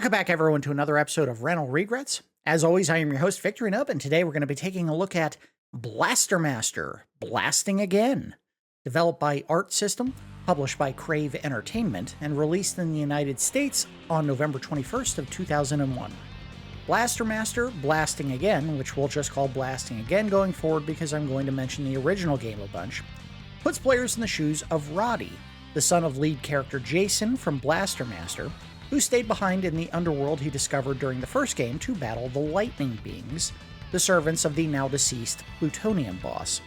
Welcome back, everyone, to another episode of Rental Regrets. As always, I am your host, Victory Nub, and today we're going to be taking a look at Blaster Master, Blasting Again. Developed by Art System, published by Crave Entertainment, and released in the United States on November 21st of 2001. Blaster Master, Blasting Again, which we'll just call Blasting Again going forward because I'm going to mention the original game a bunch, puts players in the shoes of Roddy, the son of lead character Jason from Blaster Master, who stayed behind in the underworld he discovered during the first game to battle the Lightning Beings, the servants of the now-deceased Plutonium Boss.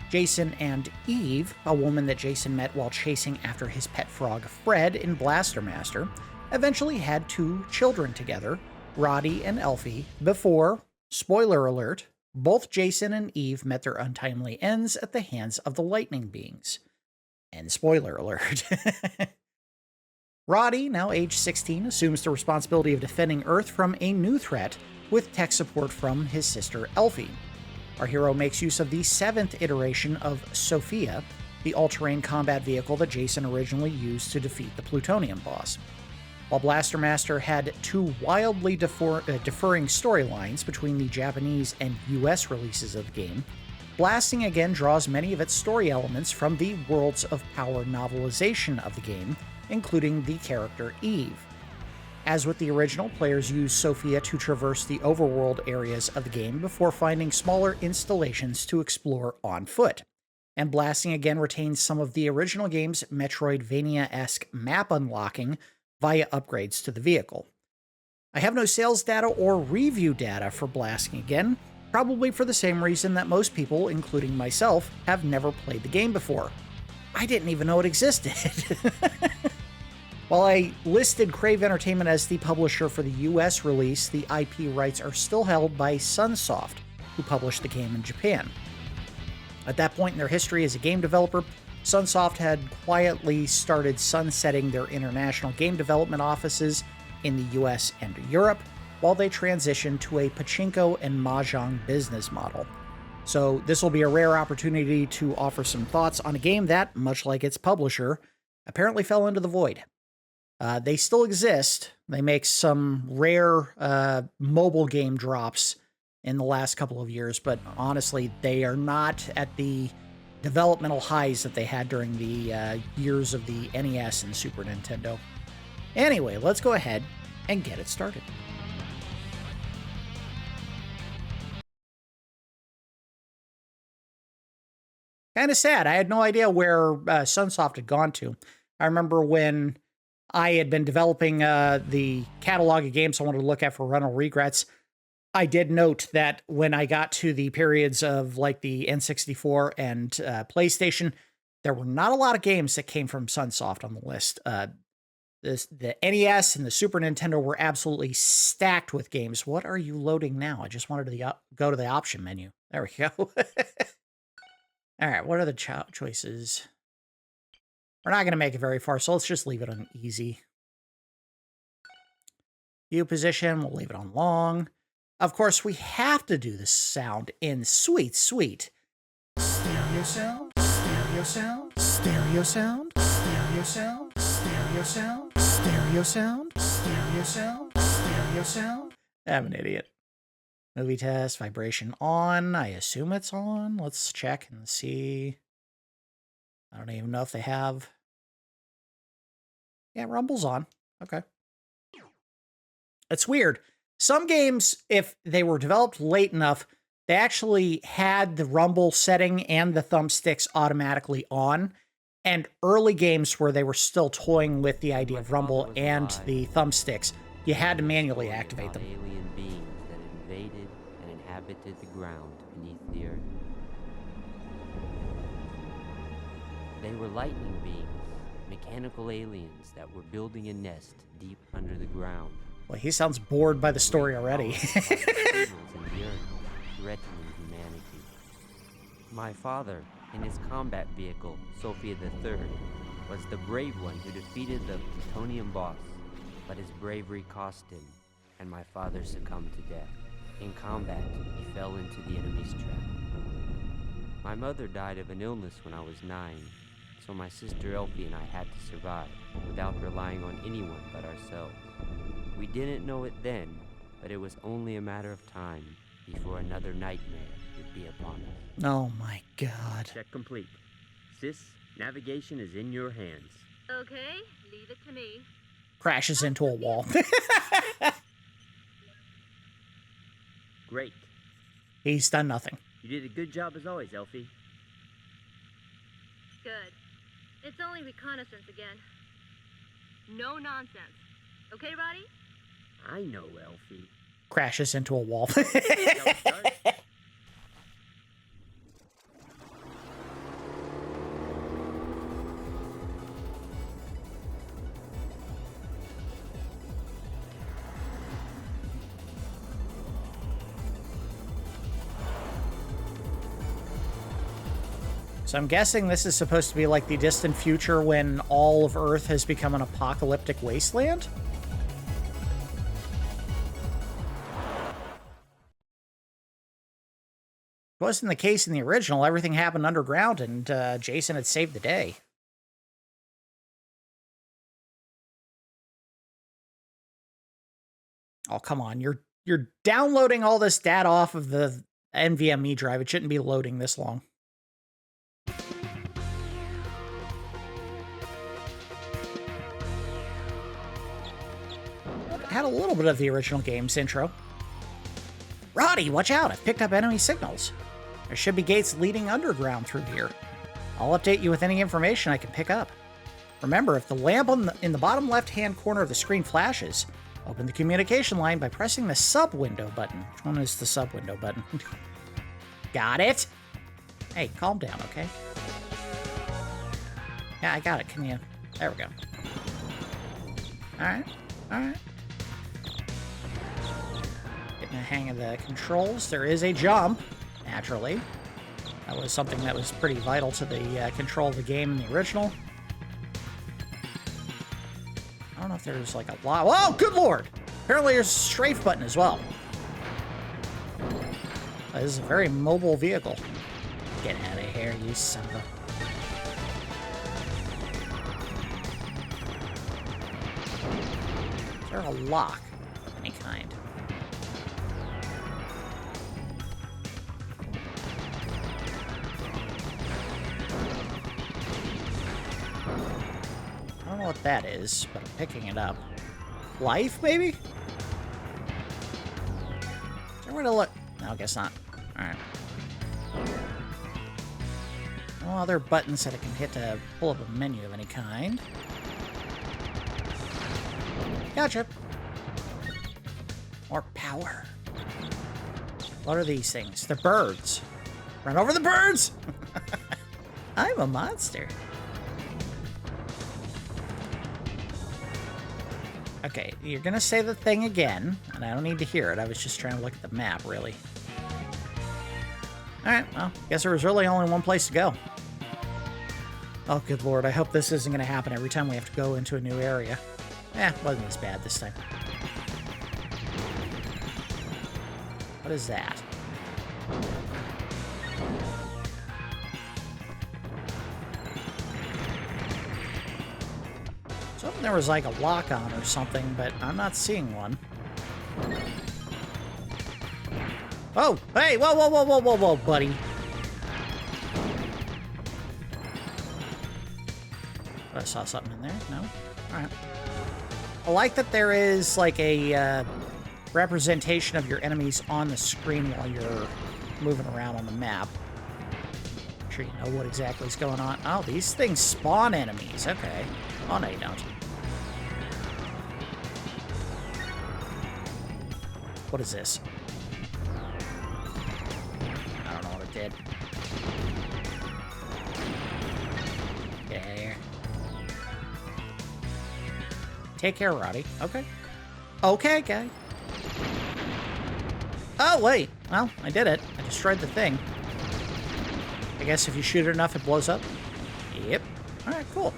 Jason and Eve, a woman that Jason met while chasing after his pet frog Fred in Blaster Master, eventually had 2 children together, Roddy and Elfie, before, spoiler alert, both Jason and Eve met their untimely ends at the hands of the Lightning Beings. And spoiler alert. Roddy, now age 16, assumes the responsibility of defending Earth from a new threat with tech support from his sister Elfie. Our hero makes use of the 7th iteration of SOPHIA, the all-terrain combat vehicle that Jason originally used to defeat the Plutonium Boss. While Blaster Master had 2 wildly differing storylines between the Japanese and US releases of the game, Blasting Again draws many of its story elements from the Worlds of Power novelization of the game, including the character Eve. As with the original, players use SOPHIA to traverse the overworld areas of the game before finding smaller installations to explore on foot. And Blasting Again retains some of the original game's Metroidvania-esque map unlocking via upgrades to the vehicle. I have no sales data or review data for Blasting Again, probably for the same reason that most people, including myself, have never played the game before. I didn't even know it existed. While I listed Crave Entertainment as the publisher for the US release, the IP rights are still held by Sunsoft, who published the game in Japan. At that point in their history as a game developer, Sunsoft had quietly started sunsetting their international game development offices in the US and Europe, while they transitioned to a pachinko and mahjong business model. So this will be a rare opportunity to offer some thoughts on a game that, much like its publisher, apparently fell into the void. They still exist. They make some rare mobile game drops in the last couple of years, but honestly, they are not at the developmental highs that they had during the years of the NES and Super Nintendo. Anyway, let's go ahead and get it started. Kind of sad. I had no idea where Sunsoft had gone to. I remember when I had been developing the catalog of games I wanted to look at for Rental Regrets, I did note that when I got to the periods of like the N64 and PlayStation, there were not a lot of games that came from Sunsoft on the list. The NES and the Super Nintendo were absolutely stacked with games. What are you loading now? I just wanted to go to the option menu. There we go. All right, what are the choices? We're not going to make it very far, so let's just leave it on easy. View position, we'll leave it on long. Of course, we have to do the sound in sweet, sweet stereo sound, stereo sound, stereo sound, stereo sound, stereo sound, stereo sound, stereo sound, stereo sound. I'm an idiot. Movie test, vibration on. I assume it's on. Let's check and see. I don't even know if they have. Yeah, rumble's on. Okay. It's weird. Some games, if they were developed late enough, they actually had the rumble setting and the thumbsticks automatically on. And early games where they were still toying with the idea of rumble and the thumbsticks, you had to manually activate them. Alien beings that invaded and inhabited the ground beneath the earth. They were lightning beings, mechanical aliens that were building a nest deep under the ground. Well, he sounds bored by the story already. Threatening humanity. My father, in his combat vehicle, Sophia III, was the brave one who defeated the Plutonium Boss, but his bravery cost him, and my father succumbed to death. In combat, he fell into the enemy's trap. My mother died of an illness when I was 9, so my sister Elfie and I had to survive without relying on anyone but ourselves. We didn't know it then, but it was only a matter of time before another nightmare would be upon us. Oh my god. Check complete. Sis, navigation is in your hands. Okay, leave it to me. Crashes into a wall. Great. He's done nothing. You did a good job as always, Elfie. Good. It's only reconnaissance again. No nonsense. Okay, Roddy? I know, Elfie. Crashes into a wall. Shall we start? So I'm guessing this is supposed to be like the distant future when all of Earth has become an apocalyptic wasteland? It wasn't the case in the original. Everything happened underground and Jason had saved the day. Oh, come on. You're downloading all this data off of the NVMe drive. It shouldn't be loading this long. Had a little bit of the original game's intro. Roddy, watch out! I've picked up enemy signals. There should be gates leading underground through here. I'll update you with any information I can pick up. Remember, if the lamp in the bottom left-hand corner of the screen flashes, open the communication line by pressing the sub-window button. Which one is the sub-window button? Got it? Hey, calm down, okay? Yeah, I got it. Can you... There we go. Alright. Alright. Getting the hang of the controls. There is a jump, naturally. That was something that was pretty vital to the control of the game in the original. I don't know if there's like a lot... Whoa, good lord! Apparently there's a strafe button as well. This is a very mobile vehicle. Get out of here, you son of a... Is there a lock of any kind? I don't know what that is, but I'm picking it up. Life, maybe? Is there a way to look? No, I guess not. Alright. No other buttons that I can hit to pull up a menu of any kind. Gotcha. More power. What are these things? They're birds. Run over the birds! I'm a monster. Okay, you're gonna say the thing again, and I don't need to hear it. I was just trying to look at the map, really. Alright, well, guess there was really only one place to go. Oh, good lord, I hope this isn't gonna happen every time we have to go into a new area. Wasn't as bad this time. What is that? Something there was like a lock-on or something, but I'm not seeing one. Oh, hey, whoa, whoa, whoa, whoa, whoa, whoa, buddy. I saw something in there. No? Alright. I like that there is like a representation of your enemies on the screen while you're moving around on the map. I'm sure you know what exactly is going on. Oh, these things spawn enemies. Okay. Oh, no, you don't. What is this? I don't know what it did. Get out of here. Take care, Roddy. Okay. Okay, guy. Oh, wait. Well, I did it. I destroyed the thing. I guess if you shoot it enough, it blows up. Yep. Alright, cool.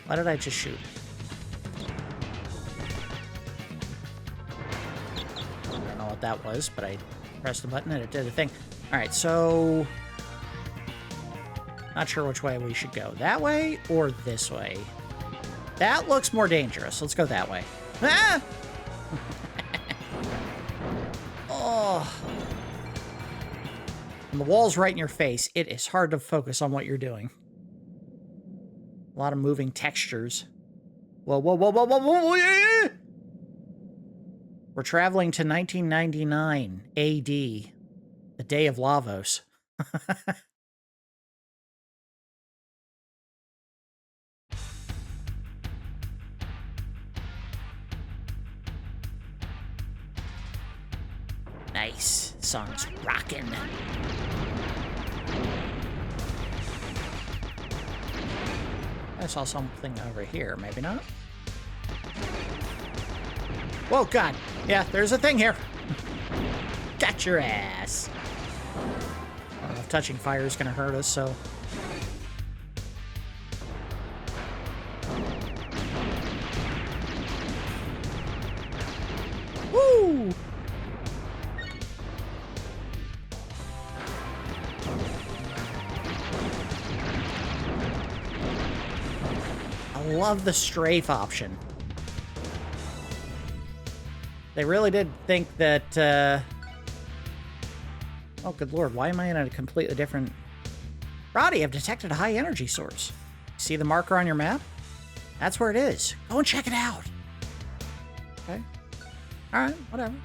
Why did I just shoot? I don't know what that was, but I pressed the button and it did the thing. Alright, so... Not sure which way we should go. That way or this way? That looks more dangerous. Let's go that way. Ah! Oh. And the wall's right in your face. It is hard to focus on what you're doing. A lot of moving textures. Whoa, whoa, whoa, whoa, whoa, whoa, yeah! We're traveling to 1999 AD, the day of Lavos. Nice. Song's rockin'. I saw something over here. Maybe not. Whoa, God. Yeah, there's a thing here. Got your ass. I don't know if touching fire is going to hurt us, so... Woo! I love the strafe option. They really did think that, oh, good lord, why am I in a completely different... Roddy, I've detected a high energy source. See the marker on your map? That's where it is. Go and check it out. Okay. Alright, whatever.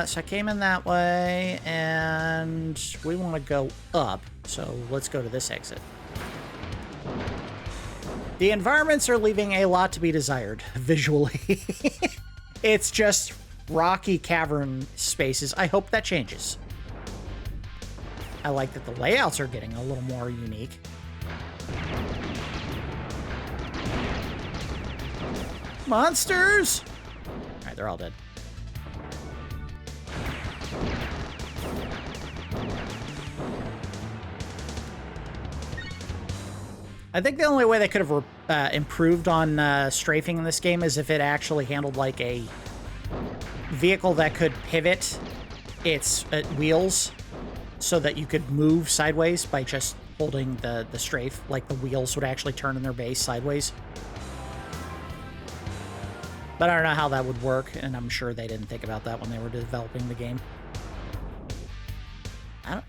So I came in that way, and we want to go up, so let's go to this exit. The environments are leaving a lot to be desired, visually. It's just rocky cavern spaces. I hope that changes. I like that the layouts are getting a little more unique. Monsters! Alright, they're all dead. I think the only way they could have improved on strafing in this game is if it actually handled like a vehicle that could pivot its wheels so that you could move sideways by just holding the strafe. Like the wheels would actually turn in their base sideways. But I don't know how that would work, and I'm sure they didn't think about that when they were developing the game.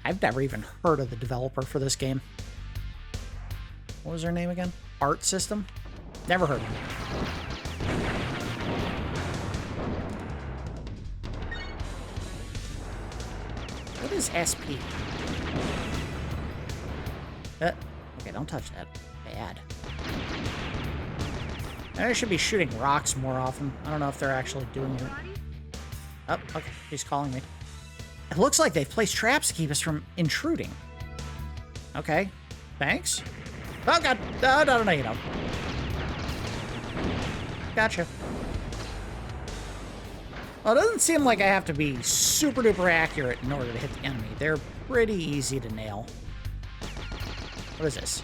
I've never even heard of the developer for this game. What was her name again? Art System? Never heard of it. What is SP? Okay, don't touch that. Bad. I should be shooting rocks more often. I don't know if they're actually doing it. Oh, okay. He's calling me. It looks like they've placed traps to keep us from intruding. Okay. Thanks. Oh, God. No, you don't. Gotcha. Well, it doesn't seem like I have to be super duper accurate in order to hit the enemy. They're pretty easy to nail. What is this?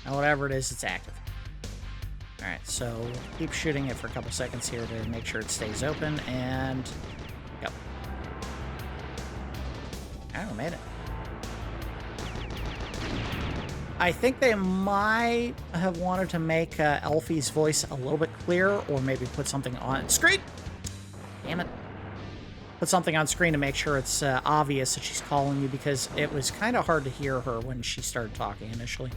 Now, whatever it is, it's active. Alright, so keep shooting it for a couple seconds here to make sure it stays open, and go. Oh, made it. I think they might have wanted to make Elfie's voice a little bit clearer, or maybe put something on screen. Damn it. Put something on screen to make sure it's obvious that she's calling you, because it was kind of hard to hear her when she started talking initially.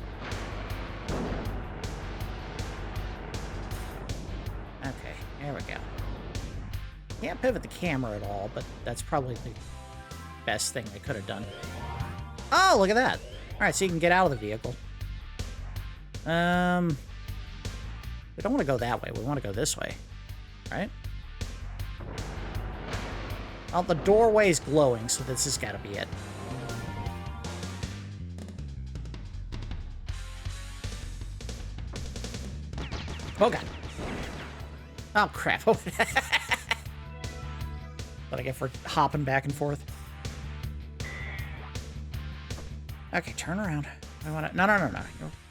Okay, there we go. Can't pivot the camera at all, but that's probably the best thing they could have done. Oh, look at that. Alright, so you can get out of the vehicle. We don't want to go that way. We want to go this way. Right? Well, the doorway is glowing, so this has got to be it. Oh, God. Oh, crap. What I get for hopping back and forth. Okay, turn around. I want to... No.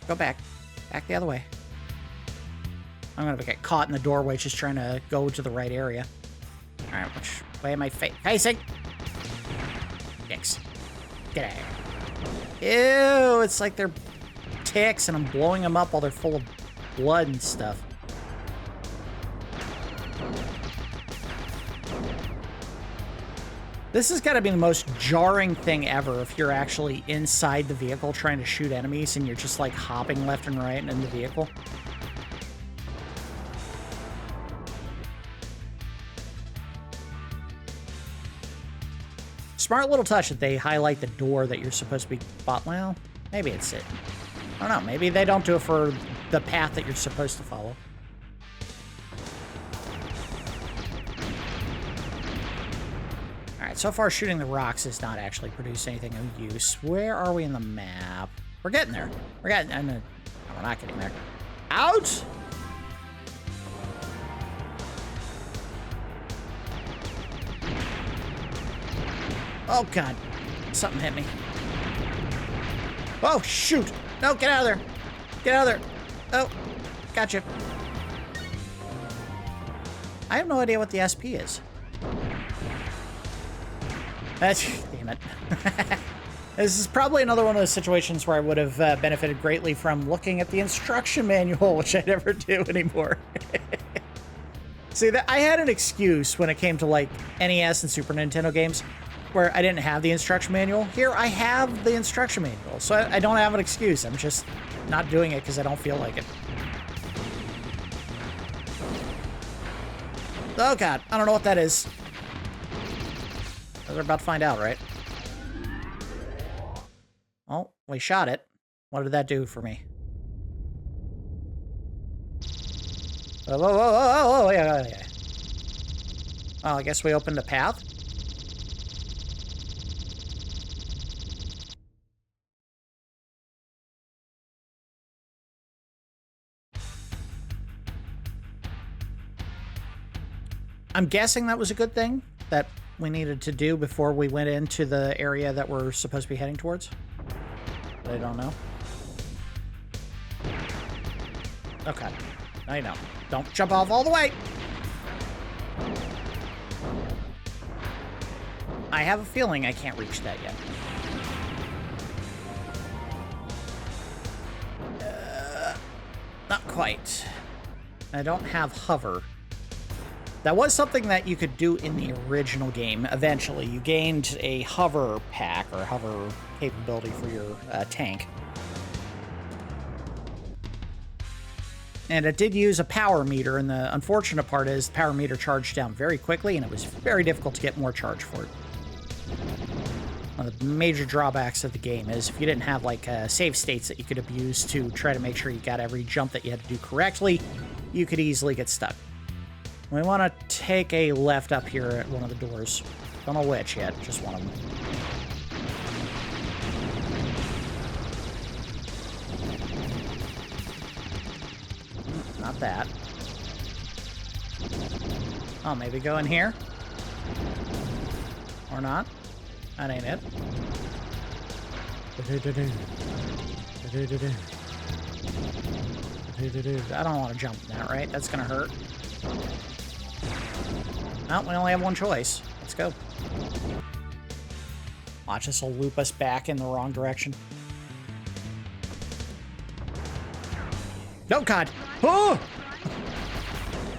Go back. Back the other way. I'm going to get caught in the doorway just trying to go to the right area. Alright, which way am I facing? Dicks. Get out of here. Ew, it's like they're ticks and I'm blowing them up while they're full of blood and stuff. This has got to be the most jarring thing ever if you're actually inside the vehicle trying to shoot enemies and you're just like hopping left and right in the vehicle. Smart little touch that they highlight the door that you're supposed to be... Well, maybe it's it. I don't know. Maybe they don't do it for the path that you're supposed to follow. Alright, so far shooting the rocks is not actually producing anything of use. Where are we in the map? We're getting there. We're getting... No, we're not getting there. Out! Oh, God. Something hit me. Oh, shoot. No, get out of there. Get out of there. Oh, gotcha. I have no idea what the SP is. Damn it. This is probably another one of those situations where I would have benefited greatly from looking at the instruction manual, which I never do anymore. See, I had an excuse when it came to, like, NES and Super Nintendo games where I didn't have the instruction manual. Here, I have the instruction manual, so I don't have an excuse. I'm just not doing it because I don't feel like it. Oh, God. I don't know what that is. We're about to find out, right? Oh, we shot it. What did that do for me? Whoa, whoa, whoa, whoa, whoa, yeah. Well, I guess we opened a path. I'm guessing that was a good thing that we needed to do before we went into the area that we're supposed to be heading towards. But I don't know. Okay. I know. Don't jump off all the way! I have a feeling I can't reach that yet. Not quite. I don't have hover. That was something that you could do in the original game. Eventually, you gained a hover pack or hover capability for your tank. And it did use a power meter, and the unfortunate part is the power meter charged down very quickly, and it was very difficult to get more charge for it. One of the major drawbacks of the game is if you didn't have like save states that you could abuse to try to make sure you got every jump that you had to do correctly, you could easily get stuck. We want to take a left up here at one of the doors. Don't know which yet, just one of them. Not that. Oh, maybe go in here? Or not? That ain't it. I don't want to jump in that, right? That's gonna hurt. No, we only have one choice. Let's go. Watch, this will loop us back in the wrong direction. Oh, God! Oh!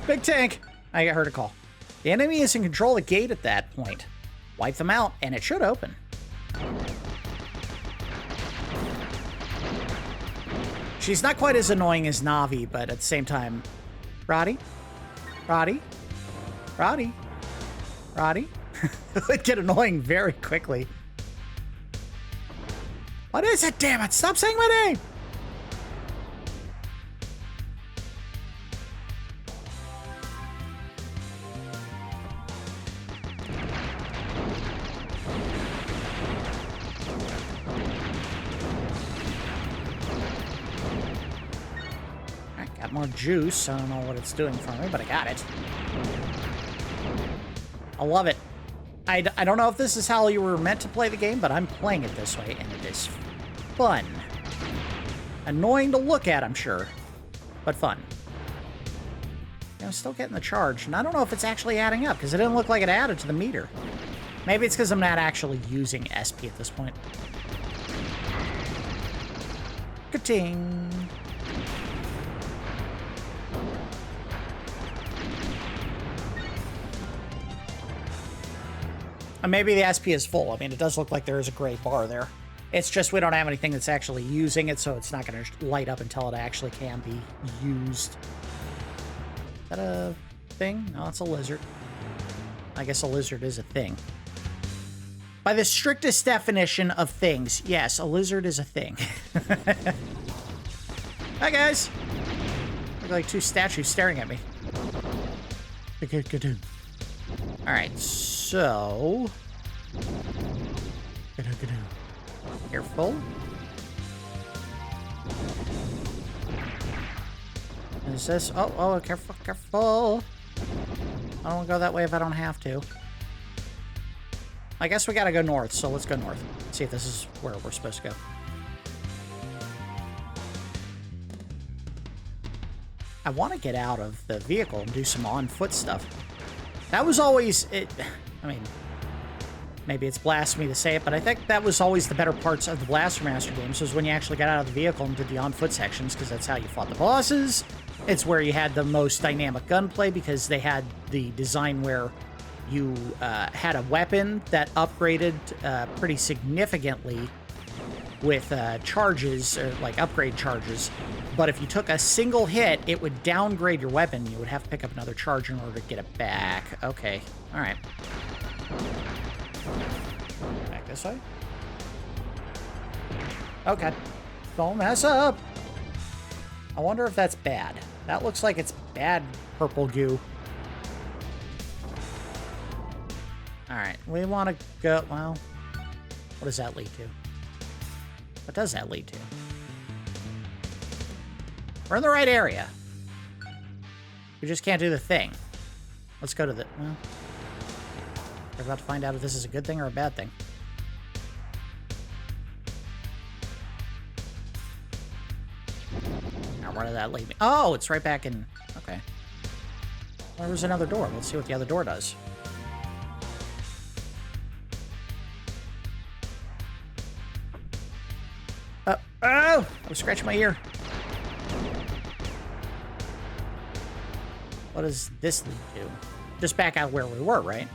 Big tank! I heard a call. The enemy is in control of the gate at that point. Wipe them out, and it should open. She's not quite as annoying as Navi, but at the same time... Roddy? Roddy? Roddy? Roddy? It would get annoying very quickly. What is it? Damn it! Stop saying my name! Got more juice. I don't know what it's doing for me, but I got it. I love it. I don't know if this is how you were meant to play the game, but I'm playing it this way, and it is fun. Annoying to look at, I'm sure, but fun. I'm still getting the charge, and I don't know if it's actually adding up, because it didn't look like it added to the meter. Maybe it's because I'm not actually using SP at this point. Marketing. And maybe the SP is full. I mean, it does look like there is a gray bar there. It's just we don't have anything that's actually using it, so it's not going to light up until it actually can be used. Is that a thing? No, it's a lizard. I guess a lizard is a thing. By the strictest definition of things, yes, a lizard is a thing. Hi, guys. Look like two statues staring at me. Alright, so... Careful. Is this... Oh, careful, careful. I don't want to go that way if I don't have to. I guess we gotta go north, so let's go north. See if this is where we're supposed to go. I want to get out of the vehicle and do some on-foot stuff. That was always... I mean, maybe it's blasphemy to say it, but I think that was always the better parts of the Blaster Master games, was when you actually got out of the vehicle and did the on-foot sections, because that's how you fought the bosses. It's where you had the most dynamic gunplay, because they had the design where you had a weapon that upgraded pretty significantly with charges, or like upgrade charges. But if you took a single hit, it would downgrade your weapon. You would have to pick up another charge in order to get it back. Okay. All right. Back this way. Okay. Don't mess up. I wonder if that's bad. That looks like it's bad purple goo. Alright, we want to go... Well, what does that lead to? What does that lead to? We're in the right area. We just can't do the thing. Let's go to the... Well, we're about to find out if this is a good thing or a bad thing. Now, where did that lead me? Oh, it's right back in... Okay. Well, there's another door. Let's see what the other door does. Oh! I was scratching my ear. What does this lead to? Just back out where we were, right?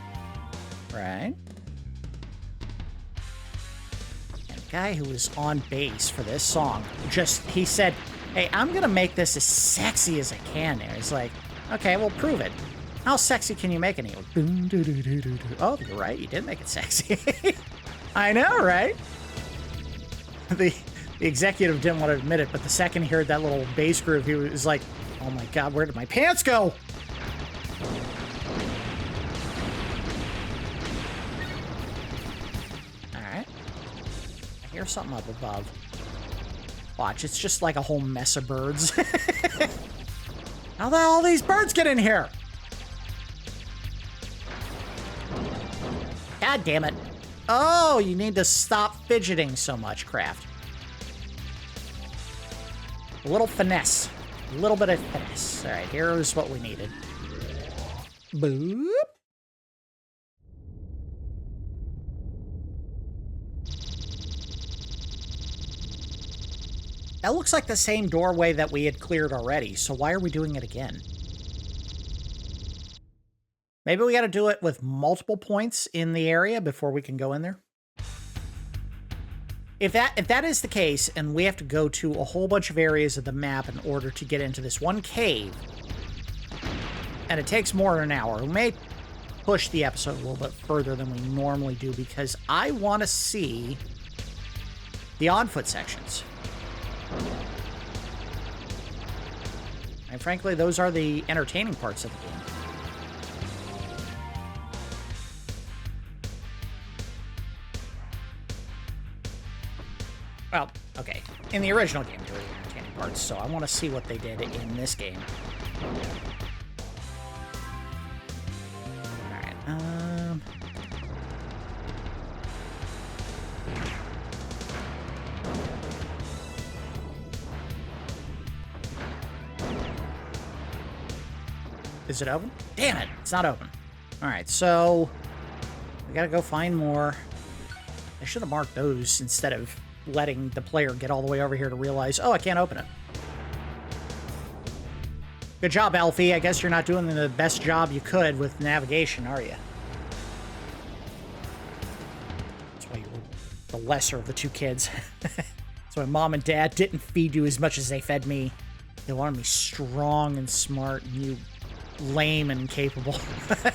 Right. And a guy who was on bass for this song, he said, hey, I'm gonna make this as sexy as I can. And it's like, okay, well, prove it. How sexy can you make it? And he goes, boom, doo, doo, doo, doo, doo. Oh, you're right, you did make it sexy. I know, right? The executive didn't want to admit it, but the second he heard that little bass groove, he was like, oh my god, where did my pants go? Alright. I hear something up above. Watch, it's just like a whole mess of birds. How the hell all these birds get in here? God damn it. Oh, you need to stop fidgeting so much, Craft. A little finesse. A little bit of finesse. Alright, here's what we needed. Boop. That looks like the same doorway that we had cleared already, so why are we doing it again? Maybe we gotta do it with multiple points in the area before we can go in there? If that is the case, and we have to go to a whole bunch of areas of the map in order to get into this one cave, and it takes more than an hour, we may push the episode a little bit further than we normally do, because I want to see the on-foot sections. And frankly, those are the entertaining parts of the game. Well, okay. In the original game, there were the entertaining parts, so I want to see what they did in this game. Alright, Is it open? Damn it! It's not open. Alright, so... we gotta go find more. I should have marked those instead of letting the player get all the way over here to realize, oh, I can't open it. Good job, Elfie. I guess you're not doing the best job you could with navigation, are you? That's why you were the lesser of the two kids. That's why Mom and Dad didn't feed you as much as they fed me. They wanted me strong and smart, and you lame and incapable. Why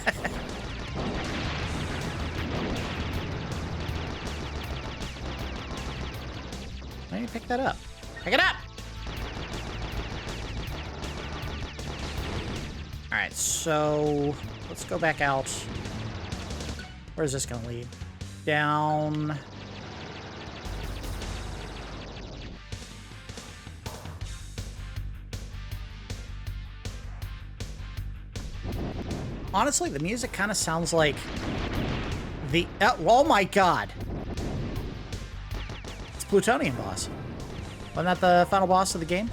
don't you pick that up? Pick it up! Alright, so let's go back out. Where's this going to lead? Down. Honestly, the music kind of sounds like the... oh my god! It's Plutonium Boss. Wasn't that the final boss of the game?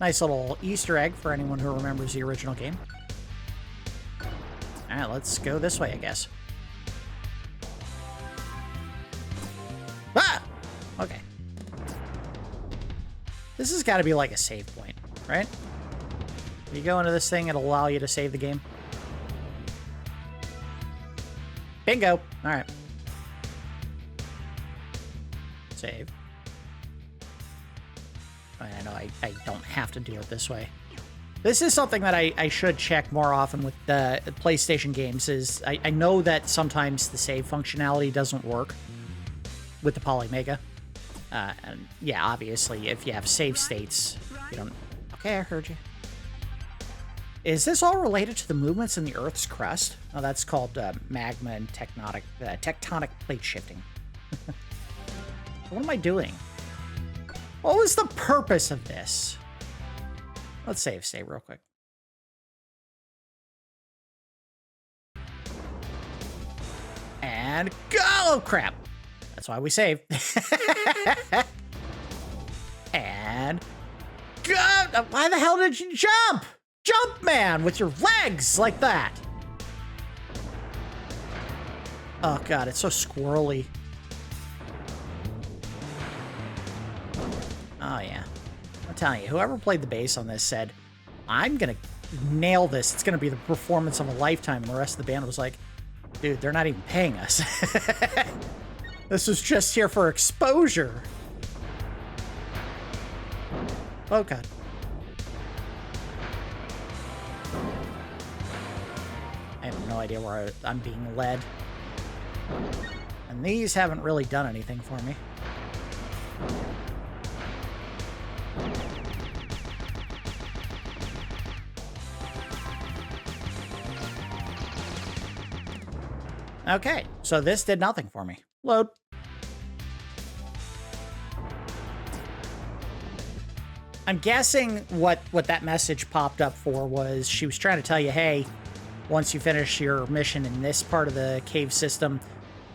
Nice little Easter egg for anyone who remembers the original game. Alright, let's go this way, I guess. Ah! Okay. This has got to be like a save point, right? If you go into this thing, it'll allow you to save the game. Bingo! Alright. Save. I know I don't have to do it this way. This is something that I should check more often with the PlayStation games, is I know that sometimes the save functionality doesn't work with the Polymega. And yeah, obviously, if you have save states, you don't... Okay, I heard you. Is this all related to the movements in the Earth's crust? Oh, that's called magma and tectonic plate shifting. What am I doing? What was the purpose of this? Let's save real quick. And go! Oh, crap. That's why we save. And go! Why the hell did you jump? Jump, man, with your legs like that. Oh, God, it's so squirrely. Oh, yeah. I'm telling you, whoever played the bass on this said, I'm going to nail this. It's going to be the performance of a lifetime. And the rest of the band was like, dude, they're not even paying us. This was just here for exposure. Oh, God. I have no idea where I'm being led. And these haven't really done anything for me. Okay, so this did nothing for me. Load. I'm guessing what that message popped up for was she was trying to tell you, hey, once you finish your mission in this part of the cave system,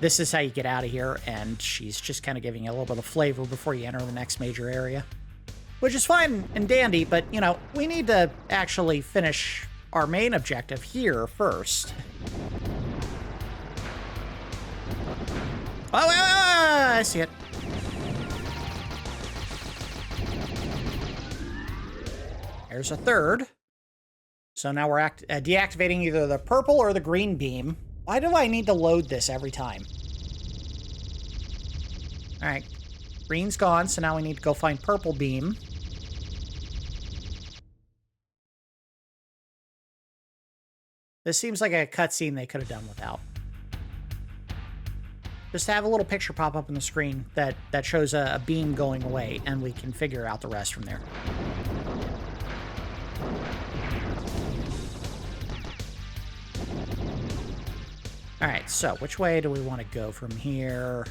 this is how you get out of here, and she's just kind of giving you a little bit of flavor before you enter the next major area. Which is fine and dandy, but, you know, we need to actually finish our main objective here first. Oh, I see it. There's a third. So now we're deactivating either the purple or the green beam. Why do I need to load this every time? All right. Green's gone, so now we need to go find purple beam. This seems like a cutscene they could have done without. Just have a little picture pop up on the screen that shows a beam going away, and we can figure out the rest from there. Alright, so which way do we want to go from here?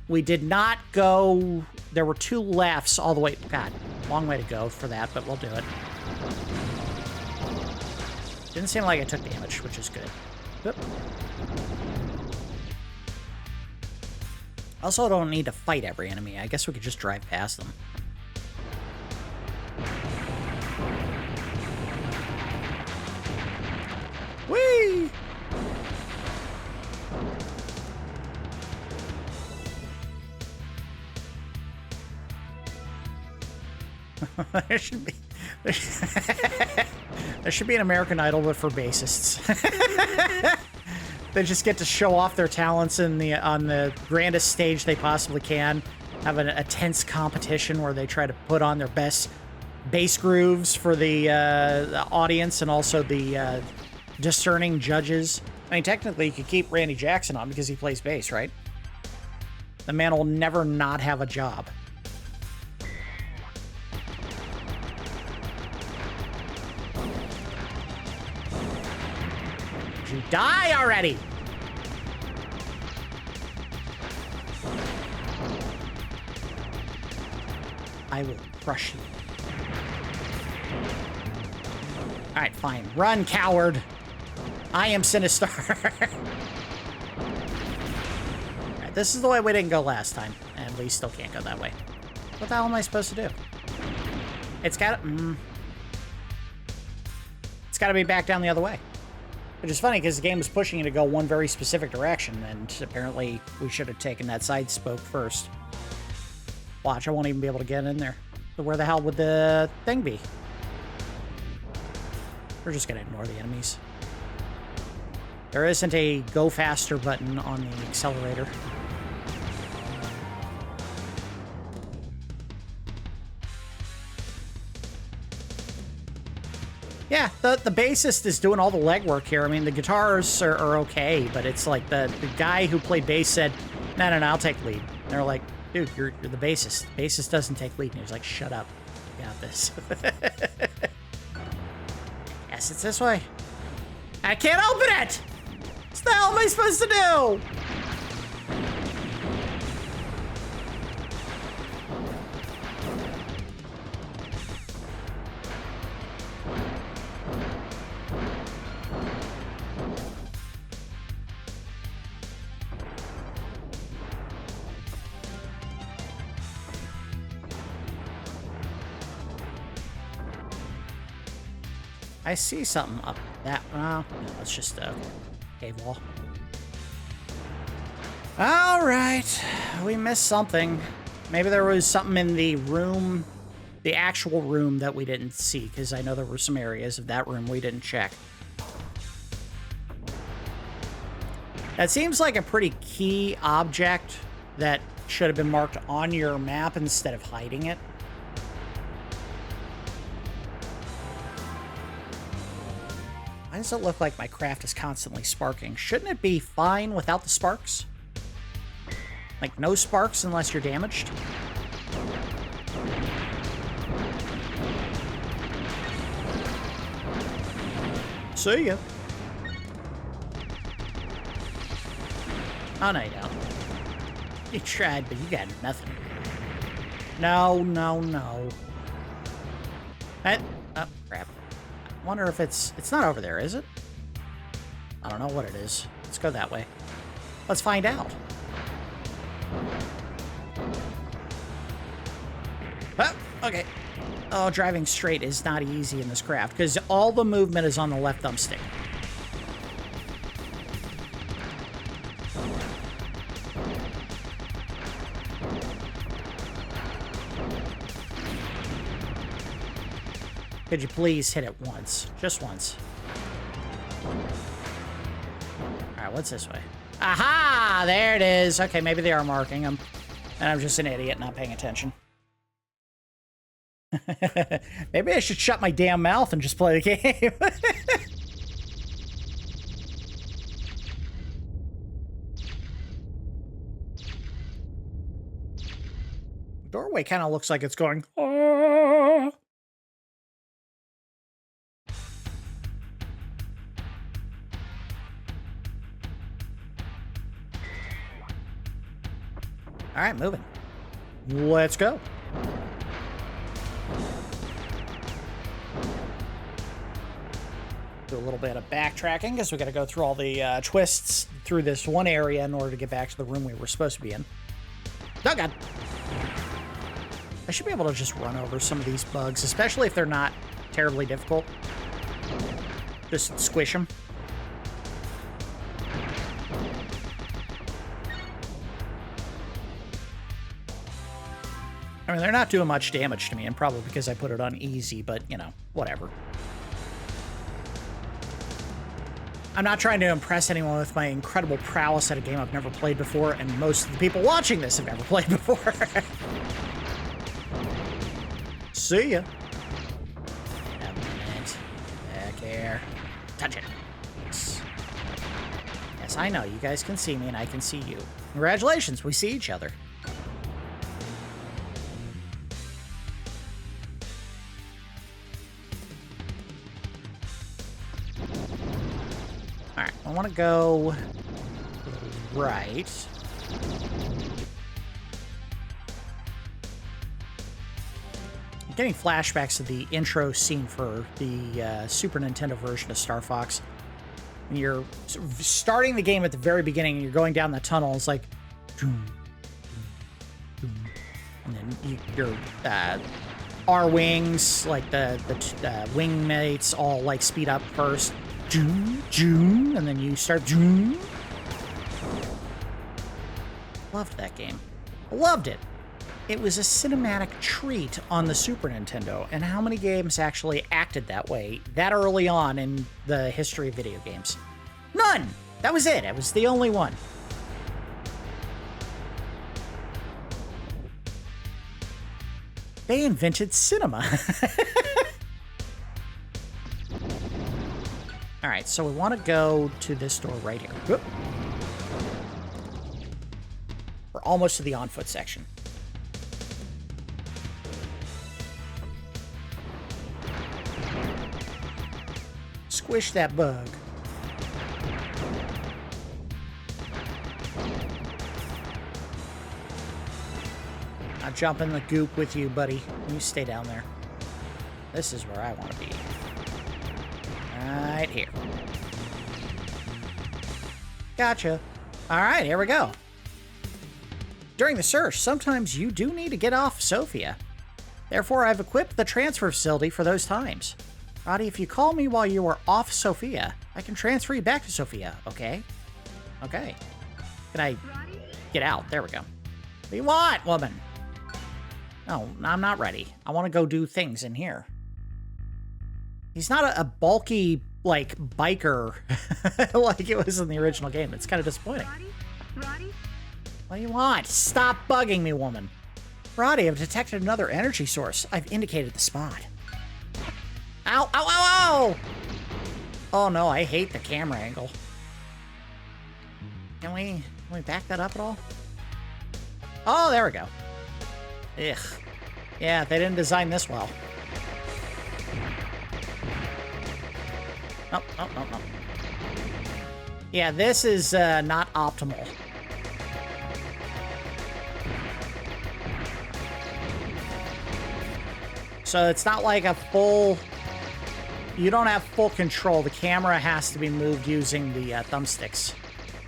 We did not go... There were two lefts all the way... God, long way to go for that, but we'll do it. Didn't seem like I took damage, which is good. Oop. Also, don't need to fight every enemy. I guess we could just drive past them. Whee! There should be... There should be an American Idol, but for bassists. They just get to show off their talents on the grandest stage they possibly can. Have a tense competition where they try to put on their best bass grooves for the audience and also the discerning judges. I mean, technically, you could keep Randy Jackson on because he plays bass, right? The man will never not have a job. You die already! I will crush you. Alright, fine. Run, coward! I am Sinistar. Alright, this is the way we didn't go last time, and we still can't go that way. What the hell am I supposed to do? It's gotta... It's gotta be back down the other way. Which is funny, because the game was pushing you to go one very specific direction, and apparently we should have taken that side spoke first. Watch, I won't even be able to get in there. So where the hell would the thing be? We're just gonna ignore the enemies. There isn't a go faster button on the accelerator. Yeah, the bassist is doing all the legwork here. I mean, the guitars are okay, but it's like the guy who played bass said, no, I'll take lead. And they're like, dude, you're the bassist. The bassist doesn't take lead. And he was like, shut up. You got this. Yes, it's this way. I can't open it! What the hell am I supposed to do? I see something up that... no, it's just a cave wall. Alright. We missed something. Maybe there was something in the room, the actual room that we didn't see, because I know there were some areas of that room we didn't check. That seems like a pretty key object that should have been marked on your map instead of hiding it. Why does it look like my craft is constantly sparking? Shouldn't it be fine without the sparks? Like, no sparks unless you're damaged? See ya. Oh, no, you don't. You tried, but you got nothing. No. Oh, crap. I wonder if it's not over there, is it? I don't know what it is. Let's go that way. Let's find out. Oh, okay. Oh, driving straight is not easy in this craft, because all the movement is on the left thumbstick. Could you please hit it once? Just once. Alright, what's this way? Aha! There it is. Okay, maybe they are marking them. And I'm just an idiot not paying attention. Maybe I should shut my damn mouth and just play the game. The doorway kind of looks like it's going... Oh. All right, moving. Let's go. Do a little bit of backtracking because we got to go through all the twists through this one area in order to get back to the room we were supposed to be in. Oh, God. I should be able to just run over some of these bugs, especially if they're not terribly difficult. Just squish them. I mean, they're not doing much damage to me, and probably because I put it on easy, but, you know, whatever. I'm not trying to impress anyone with my incredible prowess at a game I've never played before, and most of the people watching this have never played before. See ya. A minute. Back here. Touch it. Yes, I know. You guys can see me, and I can see you. Congratulations, we see each other. Alright, I want to go right. I'm getting flashbacks of the intro scene for the Super Nintendo version of Star Fox. When you're starting the game at the very beginning and you're going down the tunnel, it's like... Doom, doom, doom. And then your R-wings, like the wingmates, all like speed up first. Joom, joom, and then you start joom. Loved that game. Loved it. It was a cinematic treat on the Super Nintendo, and how many games actually acted that way that early on in the history of video games? None! That was it. It was the only one. They invented cinema. Alright, so we want to go to this door right here. Whoop. We're almost to the on-foot section. Squish that bug. I'll jump in the goop with you, buddy. You stay down there. This is where I want to be. Right here. Gotcha. Alright, here we go. During the search, sometimes you do need to get off SOPHIA. Therefore, I've equipped the transfer facility for those times. Roddy, if you call me while you are off SOPHIA, I can transfer you back to SOPHIA, okay? Okay. Can I get out? There we go. What do you want, woman? No, I'm not ready. I want to go do things in here. He's not a bulky, like, biker like it was in the original game. It's kind of disappointing. Roddy? What do you want? Stop bugging me, woman. Roddy, I've detected another energy source. I've indicated the spot. Ow, ow, ow, ow! Oh no, I hate the camera angle. Can we back that up at all? Oh, there we go. Ugh. Yeah, they didn't design this well. Nope, nope, nope, nope. Yeah, this is not optimal. So it's not like a full... You don't have full control. The camera has to be moved using the thumbsticks.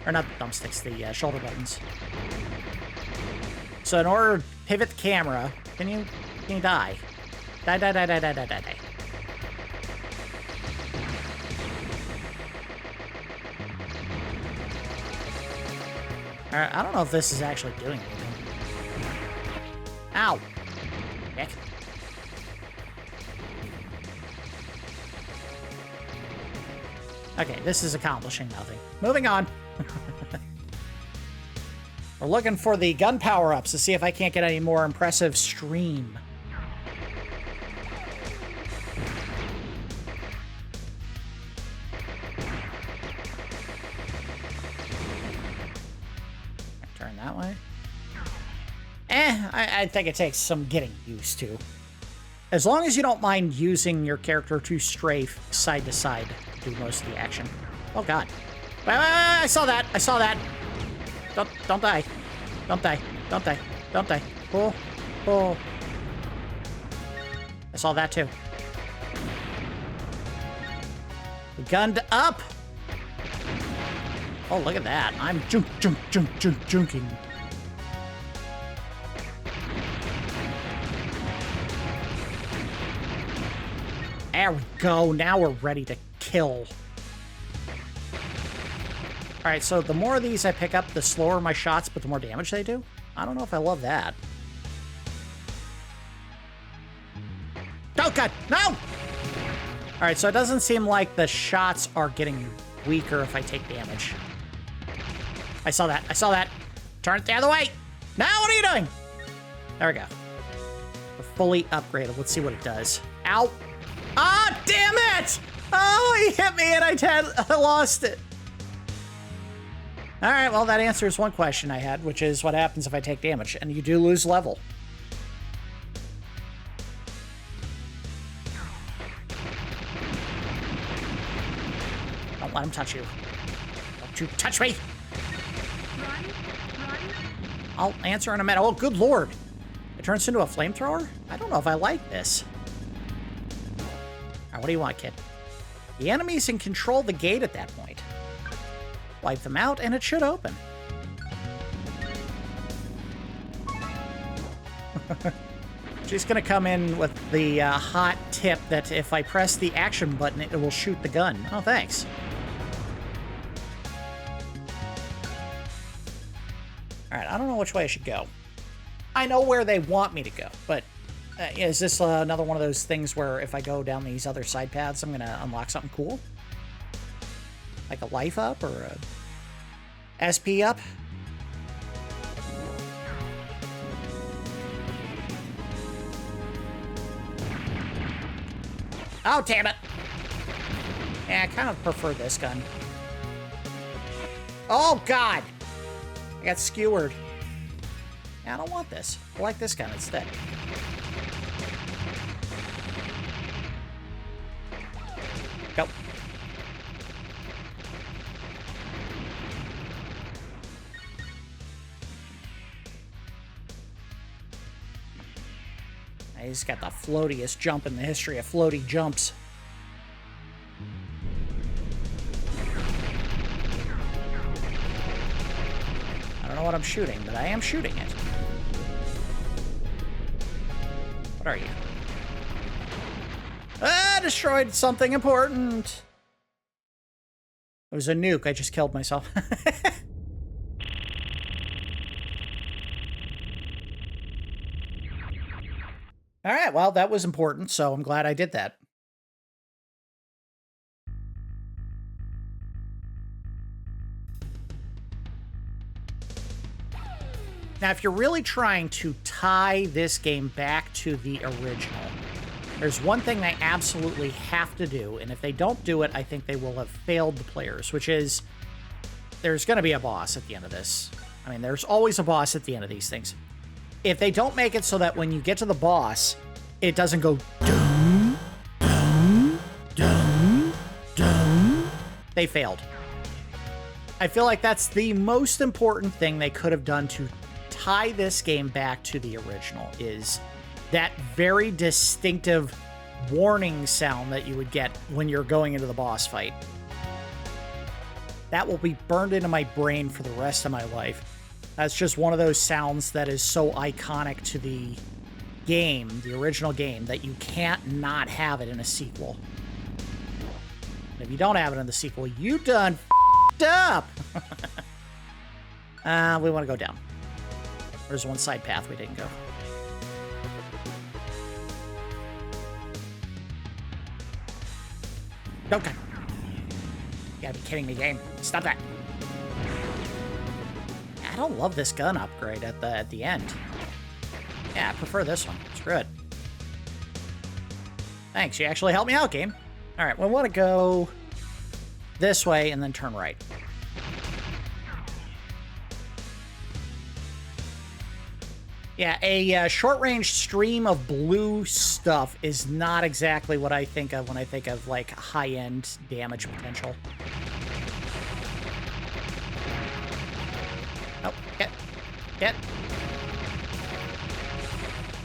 Or not the thumbsticks, the shoulder buttons. So in order to pivot the camera, can you die? Die, die, die, die, die, die, die, die. Alright, I don't know if this is actually doing anything. Ow! Heck. Okay, this is accomplishing nothing. Moving on. We're looking for the gun power-ups to see if I can't get any more impressive stream. Turn that way. I think it takes some getting used to. As long as you don't mind using your character to strafe side to side to do most of the action. Oh god. Wait, wait, wait, I saw that! I saw that! Don't die. Don't die. Don't die. Don't die. Oh. Oh. I saw that too. Gunned up! Oh, look at that. I'm junking. There we go. Now we're ready to kill. Alright, so the more of these I pick up, the slower my shots, but the more damage they do? I don't know if I love that. God, no! All right, so it doesn't seem like the shots are getting weaker if I take damage. I saw that. I saw that. Turn it the other way. Now, what are you doing? There we go. We're fully upgraded. Let's see what it does. Ow. Ah, damn it! Oh, he hit me and I lost it. All right, well, that answers one question I had, which is what happens if I take damage, and you do lose level. Don't let him touch you. Don't you touch me! Roddy? I'll answer in a minute. Oh, good lord. It turns into a flamethrower? I don't know if I like this. All right, what do you want, kid? The enemies can control the gate at that point. Wipe them out, and it should open. She's going to come in with the hot tip that if I press the action button, it will shoot the gun. Oh, thanks. All right, I don't know which way I should go. I know where they want me to go, but is this another one of those things where if I go down these other side paths, I'm going to unlock something cool? Like a life up or a SP up? Oh, damn it. Yeah, I kind of prefer this gun. Oh, God. I got skewered. Yeah, I don't want this. I like this gun instead. Go. He's got the floatiest jump in the history of floaty jumps. I don't know what I'm shooting, but I am shooting it. What are you? Ah, destroyed something important. It was a nuke. I just killed myself. All right, well, that was important, so I'm glad I did that. Now, if you're really trying to tie this game back to the original, there's one thing they absolutely have to do, and if they don't do it, I think they will have failed the players, which is there's going to be a boss at the end of this. I mean, there's always a boss at the end of these things. If they don't make it so that when you get to the boss, it doesn't go doom, doom, doom, doom, they failed. I feel like that's the most important thing they could have done to tie this game back to the original, is that very distinctive warning sound that you would get when you're going into the boss fight. That will be burned into my brain for the rest of my life. That's just one of those sounds that is so iconic to the game, the original game, that you can't not have it in a sequel. And if you don't have it in the sequel, you done f***ed up! We want to go down. There's one side path we didn't go. Okay. You gotta be kidding me, game. Stop that. I don't love this gun upgrade at the end. Yeah, I prefer this one. Screw it. Thanks, you actually helped me out, game. All right, we want to go this way and then turn right. Yeah, a short-range stream of blue stuff is not exactly what I think of when I think of, like, high-end damage potential. Oh, get.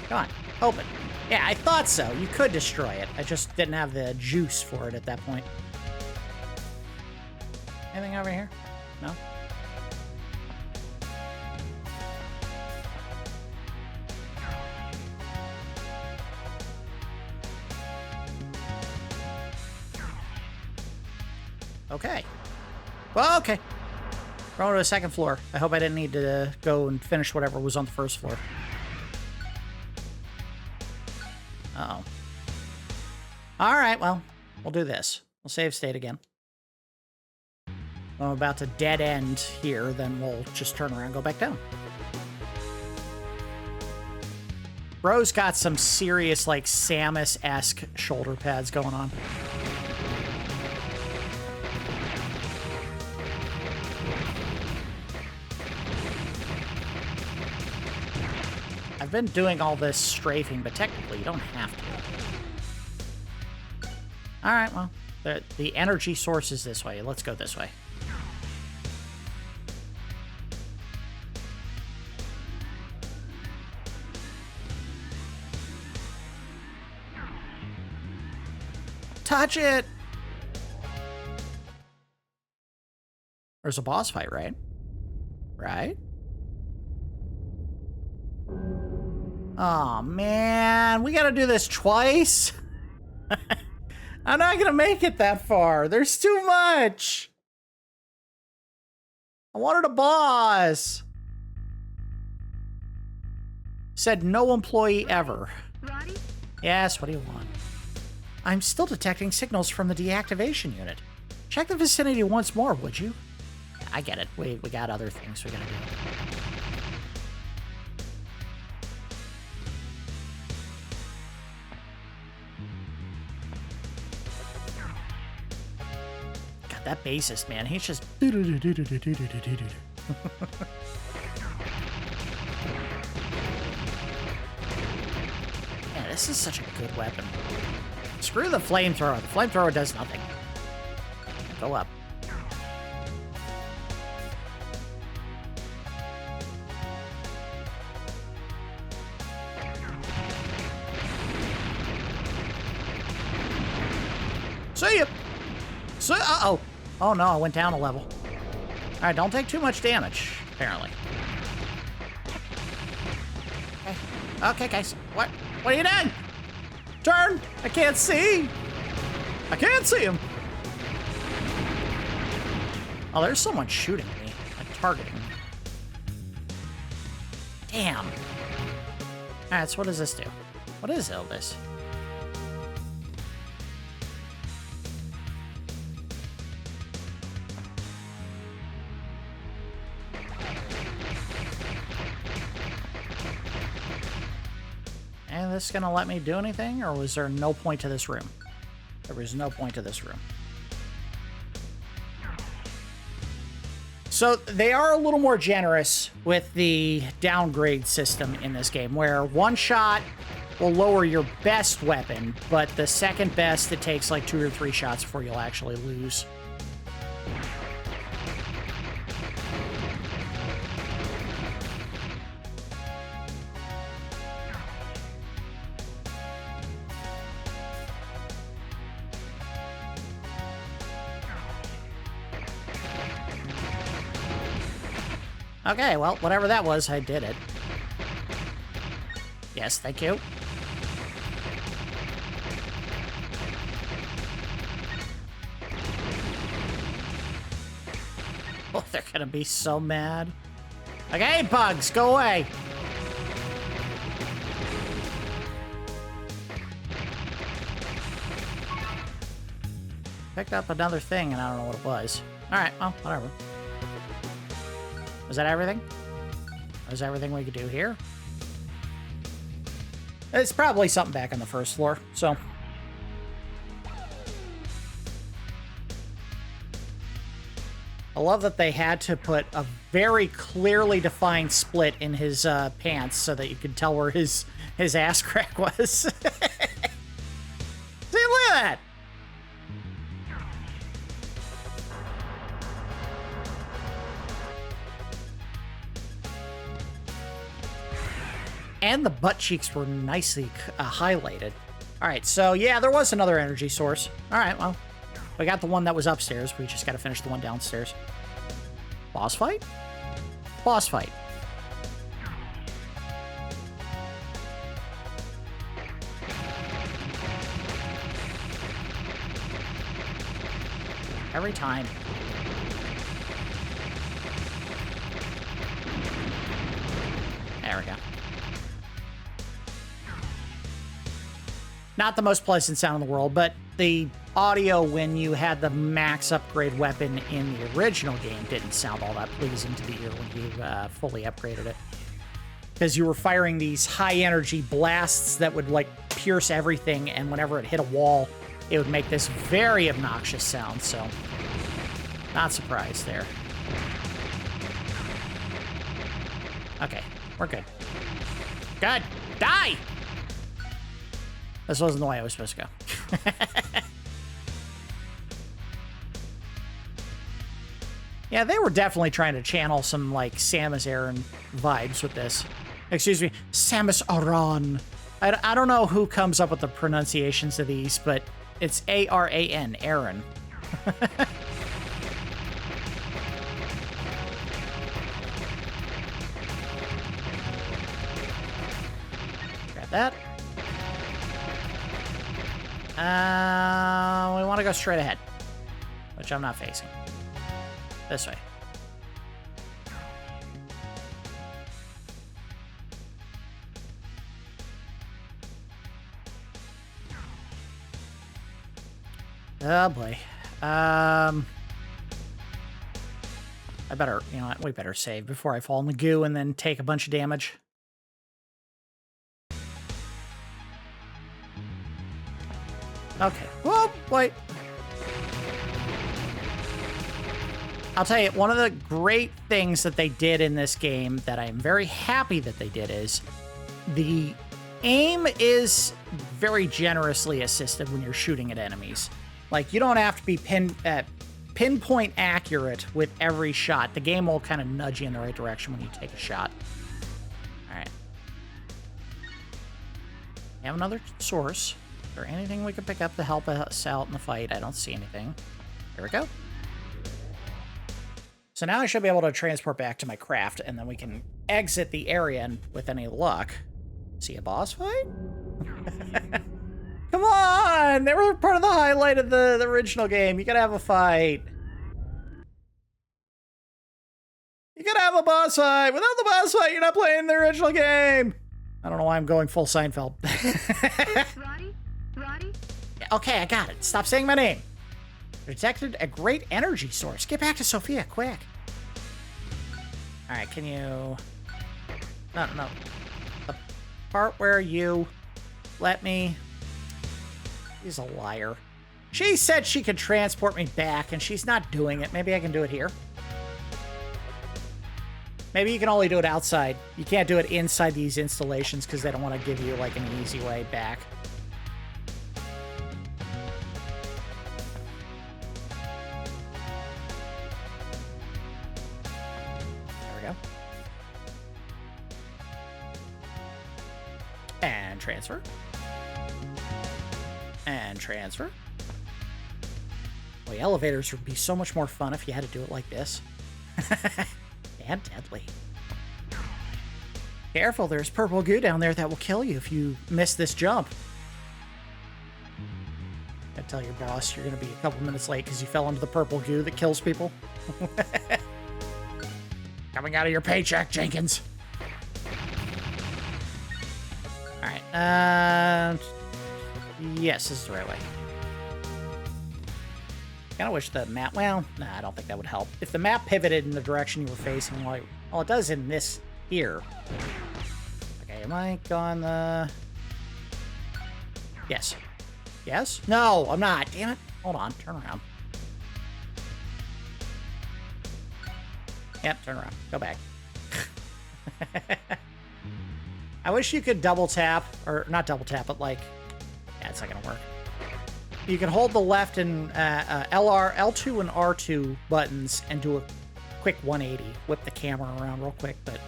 Come on, open. Yeah, I thought so. You could destroy it. I just didn't have the juice for it at that point. Anything over here? No? Okay. Well, okay. We're on to the second floor. I hope I didn't need to go and finish whatever was on the first floor. Uh-oh. All right, well, we'll do this. We'll save state again. I'm about to dead end here, then we'll just turn around and go back down. Bro's got some serious, like, Samus-esque shoulder pads going on. I've been doing all this strafing, but technically you don't have to. All right, well, the energy source is this way. Let's go this way. Touch it! There's a boss fight, right? Right? Oh, man. We gotta do this twice? I'm not gonna make it that far. There's too much. I wanted a boss. Said no employee ever. Roddy? Yes, what do you want? I'm still detecting signals from the deactivation unit. Check the vicinity once more, would you? I get it. We got other things we gotta do. God, that bassist, man, he's just... Yeah, this is such a good weapon. Screw the flamethrower. The flamethrower does nothing. Go up. See ya! Uh-oh. Oh no, I went down a level. Alright, don't take too much damage, apparently. Okay, guys. What are you doing? Turn! I can't see! I can't see him! Oh, there's someone shooting me. Like, targeting me. Damn. Alright, so what does this do? What is all this? And this gonna let me do anything, or was there no point to this room? There was no point to this room. So they are a little more generous with the downgrade system in this game, where one shot will lower your best weapon, but the second best, it takes like 2 or 3 shots before you'll actually lose. Okay, well, whatever that was, I did it. Yes, thank you. Oh, they're gonna be so mad. Okay, bugs, go away! Picked up another thing, and I don't know what it was. Alright, well, whatever. Was that everything? Was everything we could do here? It's probably something back on the first floor, so... I love that they had to put a very clearly defined split in his pants so that you could tell where his ass crack was. See, look at that! And the butt cheeks were nicely highlighted. Alright, so yeah, there was another energy source. Alright, well, we got the one that was upstairs. We just gotta finish the one downstairs. Boss fight? Boss fight. Every time. There we go. Not the most pleasant sound in the world, but the audio when you had the max upgrade weapon in the original game didn't sound all that pleasing to the ear when you fully upgraded it. Because you were firing these high-energy blasts that would, like, pierce everything, and whenever it hit a wall, it would make this very obnoxious sound, so not surprised there. Okay, we're good. Good! Die! This wasn't the way I was supposed to go. Yeah, they were definitely trying to channel some, like, Samus Aran vibes with this. Excuse me, Samus Aran. I don't know who comes up with the pronunciations of these, but it's A-R-A-N, Aaron. Grab that. We want to go straight ahead, which I'm not facing. This way. Oh boy. I better, you know what, we better save before I fall in the goo and then take a bunch of damage. Okay. Whoa, wait. I'll tell you, one of the great things that they did in this game that I'm very happy that they did is the aim is very generously assisted when you're shooting at enemies. Like, you don't have to be pinpoint accurate with every shot. The game will kind of nudge you in the right direction when you take a shot. All right. We have another source. Is there anything we can pick up to help us out in the fight? I don't see anything. Here we go. So now I should be able to transport back to my craft, and then we can exit the area and, with any luck, see a boss fight? Come on! They were part of the highlight of the original game. You gotta have a fight. You gotta have a boss fight. Without the boss fight, you're not playing the original game. I don't know why I'm going full Seinfeld. Roddy? Roddy? Okay, I got it. Stop saying my name. Detected a great energy source. Get back to Sophia, quick. Alright, can you... No. The part where you let me... He's a liar. She said she could transport me back, and she's not doing it. Maybe I can do it here. Maybe you can only do it outside. You can't do it inside these installations because they don't want to give you, like, an easy way back. There we go. And transfer. And transfer. Well, the elevators would be so much more fun if you had to do it like this. And deadly. Careful, there's purple goo down there that will kill you if you miss this jump. I tell your boss you're going to be a couple minutes late because you fell into the purple goo that kills people. Coming out of your paycheck, Jenkins. Alright, yes, this is the right way. Kind of wish the map... Well, nah, I don't think that would help. If the map pivoted in the direction you were facing, like... Well, it does in this here. Okay, am I on the... Yes. Yes? No, I'm not. Damn it. Hold on. Turn around. Yep, turn around. Go back. I wish you could double tap, or not double tap, but like... Yeah, it's not gonna work. You can hold the left and L2 and R2 buttons and do a quick 180. Whip the camera around real quick, but...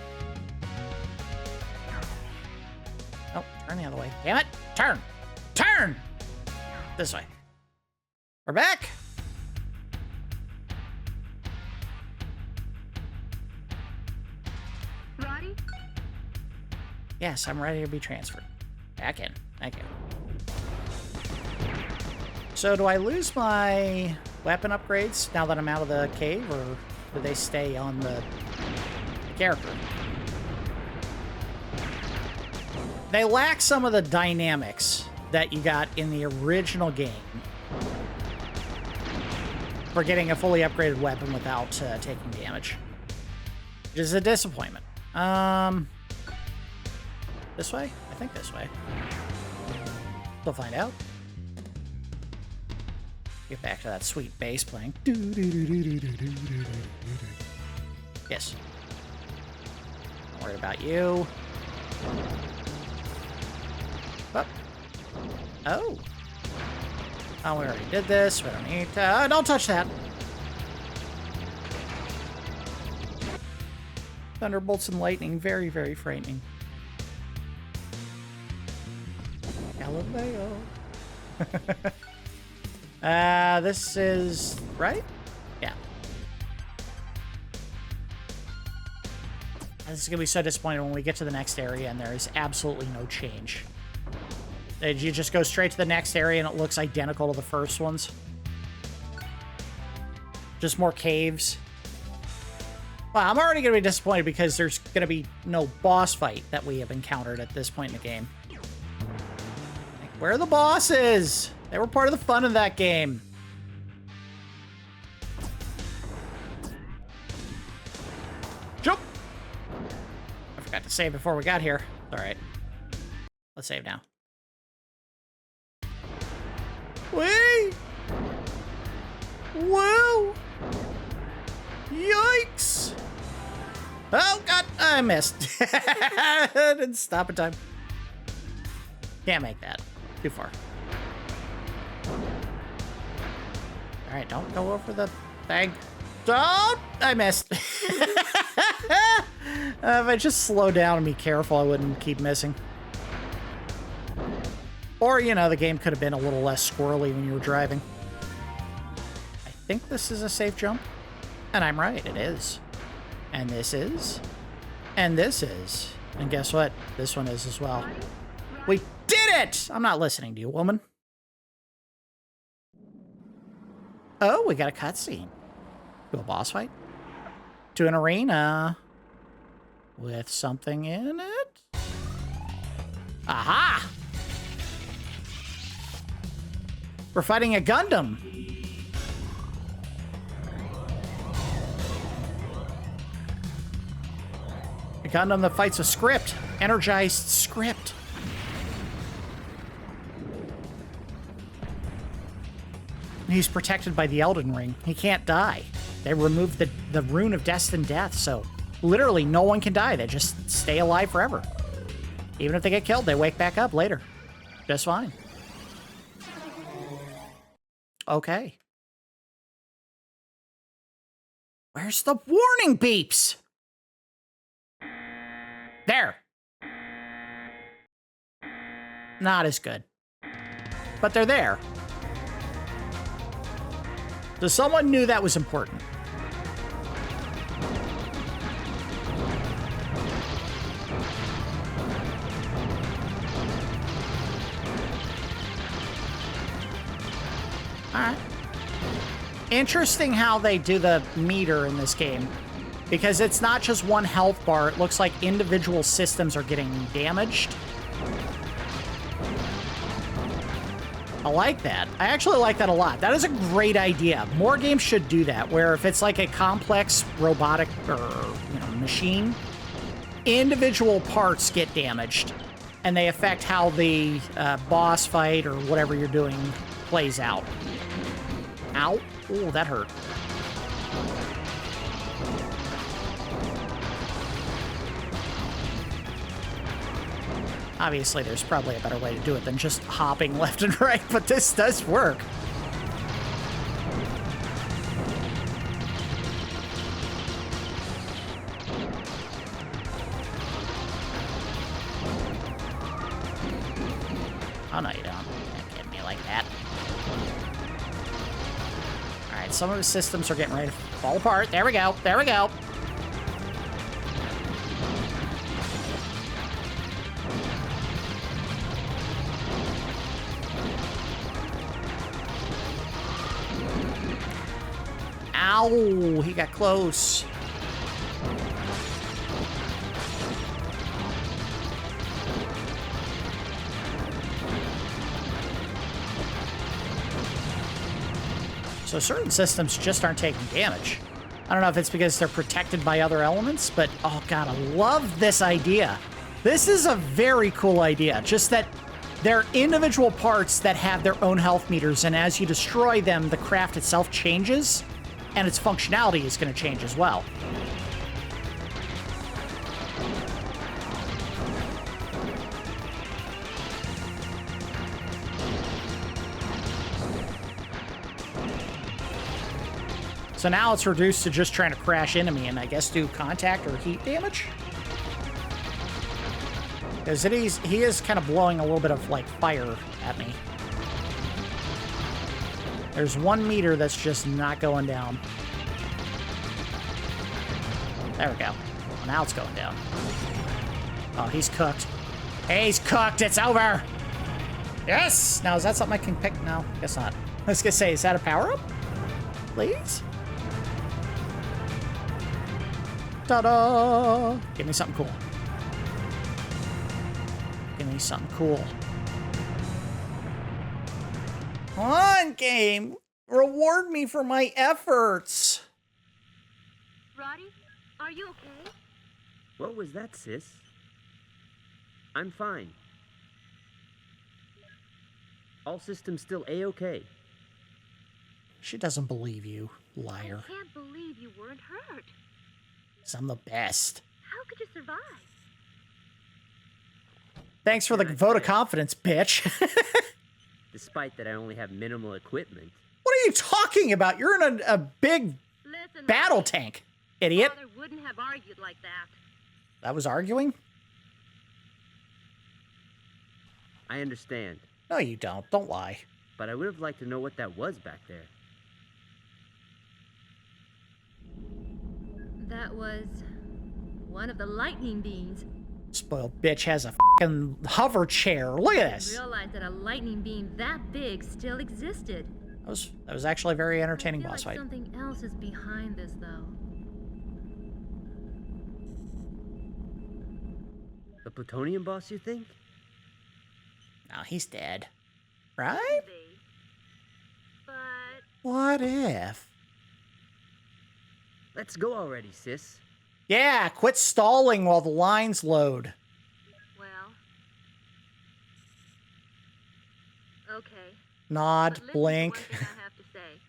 Oh, turn the other way. Damn it! Turn! Turn! This way. We're back! Roddy? Yes, I'm ready to be transferred. Back in. Thank you. So do I lose my weapon upgrades now that I'm out of the cave, or do they stay on the character? They lack some of the dynamics that you got in the original game for getting a fully upgraded weapon without taking damage. Which is a disappointment. This way? I think this way. We'll find out. Get back to that sweet bass playing. Yes. Don't worry about you. Oh. Oh. Oh, we already did this. We don't need to... don't touch that. Thunderbolts and lightning. Very, very frightening. Galileo. This is... right? Yeah. This is going to be so disappointing when we get to the next area and there is absolutely no change. You just go straight to the next area and it looks identical to the first ones. Just more caves. Well, I'm already going to be disappointed because there's going to be no boss fight that we have encountered at this point in the game. Like, where are the bosses? They were part of the fun of that game. Jump! I forgot to save before we got here. All right. Let's save now. Wait! Whoa! Yikes! Oh, God! I missed. I didn't stop in time. Can't make that. Too far. Alright, don't go over the thing. Don't! I missed. If I just slow down and be careful, I wouldn't keep missing. Or, you know, the game could have been a little less squirrely when you were driving. I think this is a safe jump. And I'm right, it is. And this is. And this is. And guess what? This one is as well. We did it! I'm not listening to you, woman. Oh, we got a cutscene. To a boss fight? To an arena. With something in it? Aha! We're fighting a Gundam. A Gundam that fights a script. Energized script. He's protected by the Elden Ring. He can't die. They removed the rune of destined death, so literally no one can die. They just stay alive forever. Even if they get killed, they wake back up later. Just fine. Okay. Where's the warning beeps? There. Not as good. But they're there. So someone knew that was important. Alright. Interesting how they do the meter in this game. Because it's not just one health bar. It looks like individual systems are getting damaged. I like that. I actually like that a lot. That is a great idea. More games should do that, where if it's like a complex robotic or, you know, machine, individual parts get damaged. And they affect how the boss fight or whatever you're doing plays out. Ow. Oh, that hurt. Obviously, there's probably a better way to do it than just hopping left and right, but this does work. Oh, no, you don't. Can't get me like that. Alright, some of the systems are getting ready to fall apart. There we go. There we go. Ow, he got close. So certain systems just aren't taking damage. I don't know if it's because they're protected by other elements, but oh god, I love this idea. This is a very cool idea. Just that they're individual parts that have their own health meters, and as you destroy them, the craft itself changes, and its functionality is going to change as well. So now it's reduced to just trying to crash into me and I guess do contact or heat damage? Because he is kind of blowing a little bit of, like, fire at me. There's 1 meter that's just not going down. There we go. Well, now it's going down. Oh, he's cooked. He's cooked! It's over! Yes! Now, is that something I can pick? No, guess not. I was gonna say, is that a power-up? Please? Ta-da! Give me something cool. Give me something cool. Come on, game! Reward me for my efforts! Roddy, are you okay? What was that, sis? I'm fine. All systems still A-okay. She doesn't believe you, liar. I can't believe you weren't hurt. 'Cause I'm the best. How could you survive? Thanks for the vote of confidence, bitch. Despite that I only have minimal equipment. What are you talking about? You're in a big Listen, battle Roddy, tank, idiot. Father wouldn't have argued like that. That was arguing? I understand, No, you don't. Don't lie. but I would have liked to know what that was back there. That was one of the lightning beams. Spoiled bitch has a fucking hover chair. Look at this. Realized that a lightning beam that big still existed. That was actually a very entertaining I feel boss like fight. Something else is behind this, though. The Plutonium Boss, you think? No, he's dead. Right? Maybe. But What if? Let's go already, sis. Yeah, quit stalling while the lines load. well. Okay. Nod, But listen to blink. one thing I have to say.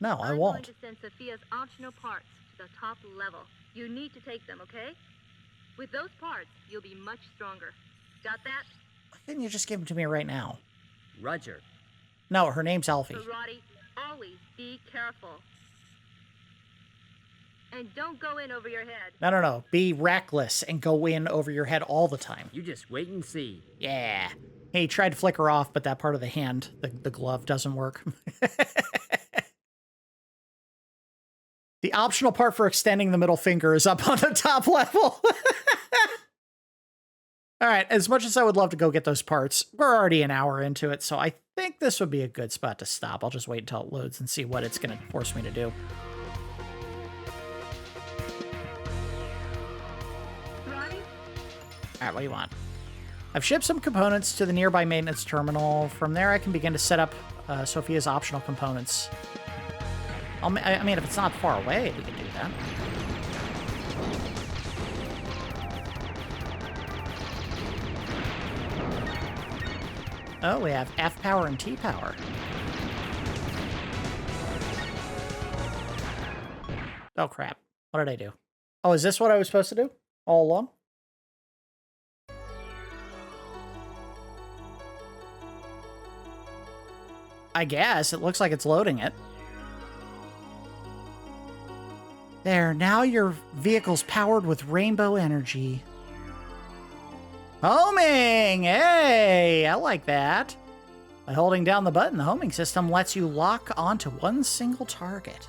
No, I I'm won't. going to send Sophia's optional parts to the top level. You need to take them, okay? With those parts, you'll be much stronger. Got that? Why couldn't you just give them to me right now? Roger. No, her name's Elfie. So, Roddy, always be careful. And don't go in over your head. No. Be reckless and go in over your head all the time. You just wait and see. Yeah. Hey, he tried to flick her off, but that part of the hand, the glove, doesn't work. The optional part for extending the middle finger is up on the top level. All right, as much as I would love to go get those parts, we're already an hour into it, so I think this would be a good spot to stop. I'll just wait until it loads and see what it's going to force me to do. Roddy? All right, what do you want? I've shipped some components to the nearby maintenance terminal. From there, I can begin to set up Sophia's optional components. I mean, if it's not far away, we can do that. Oh, we have F power and T power. Oh, crap. What did I do? Oh, is this what I was supposed to do all along? I guess. It looks like it's loading it. There, now your vehicle's powered with rainbow energy. Homing! Hey, I like that. By holding down the button, the homing system lets you lock onto one single target.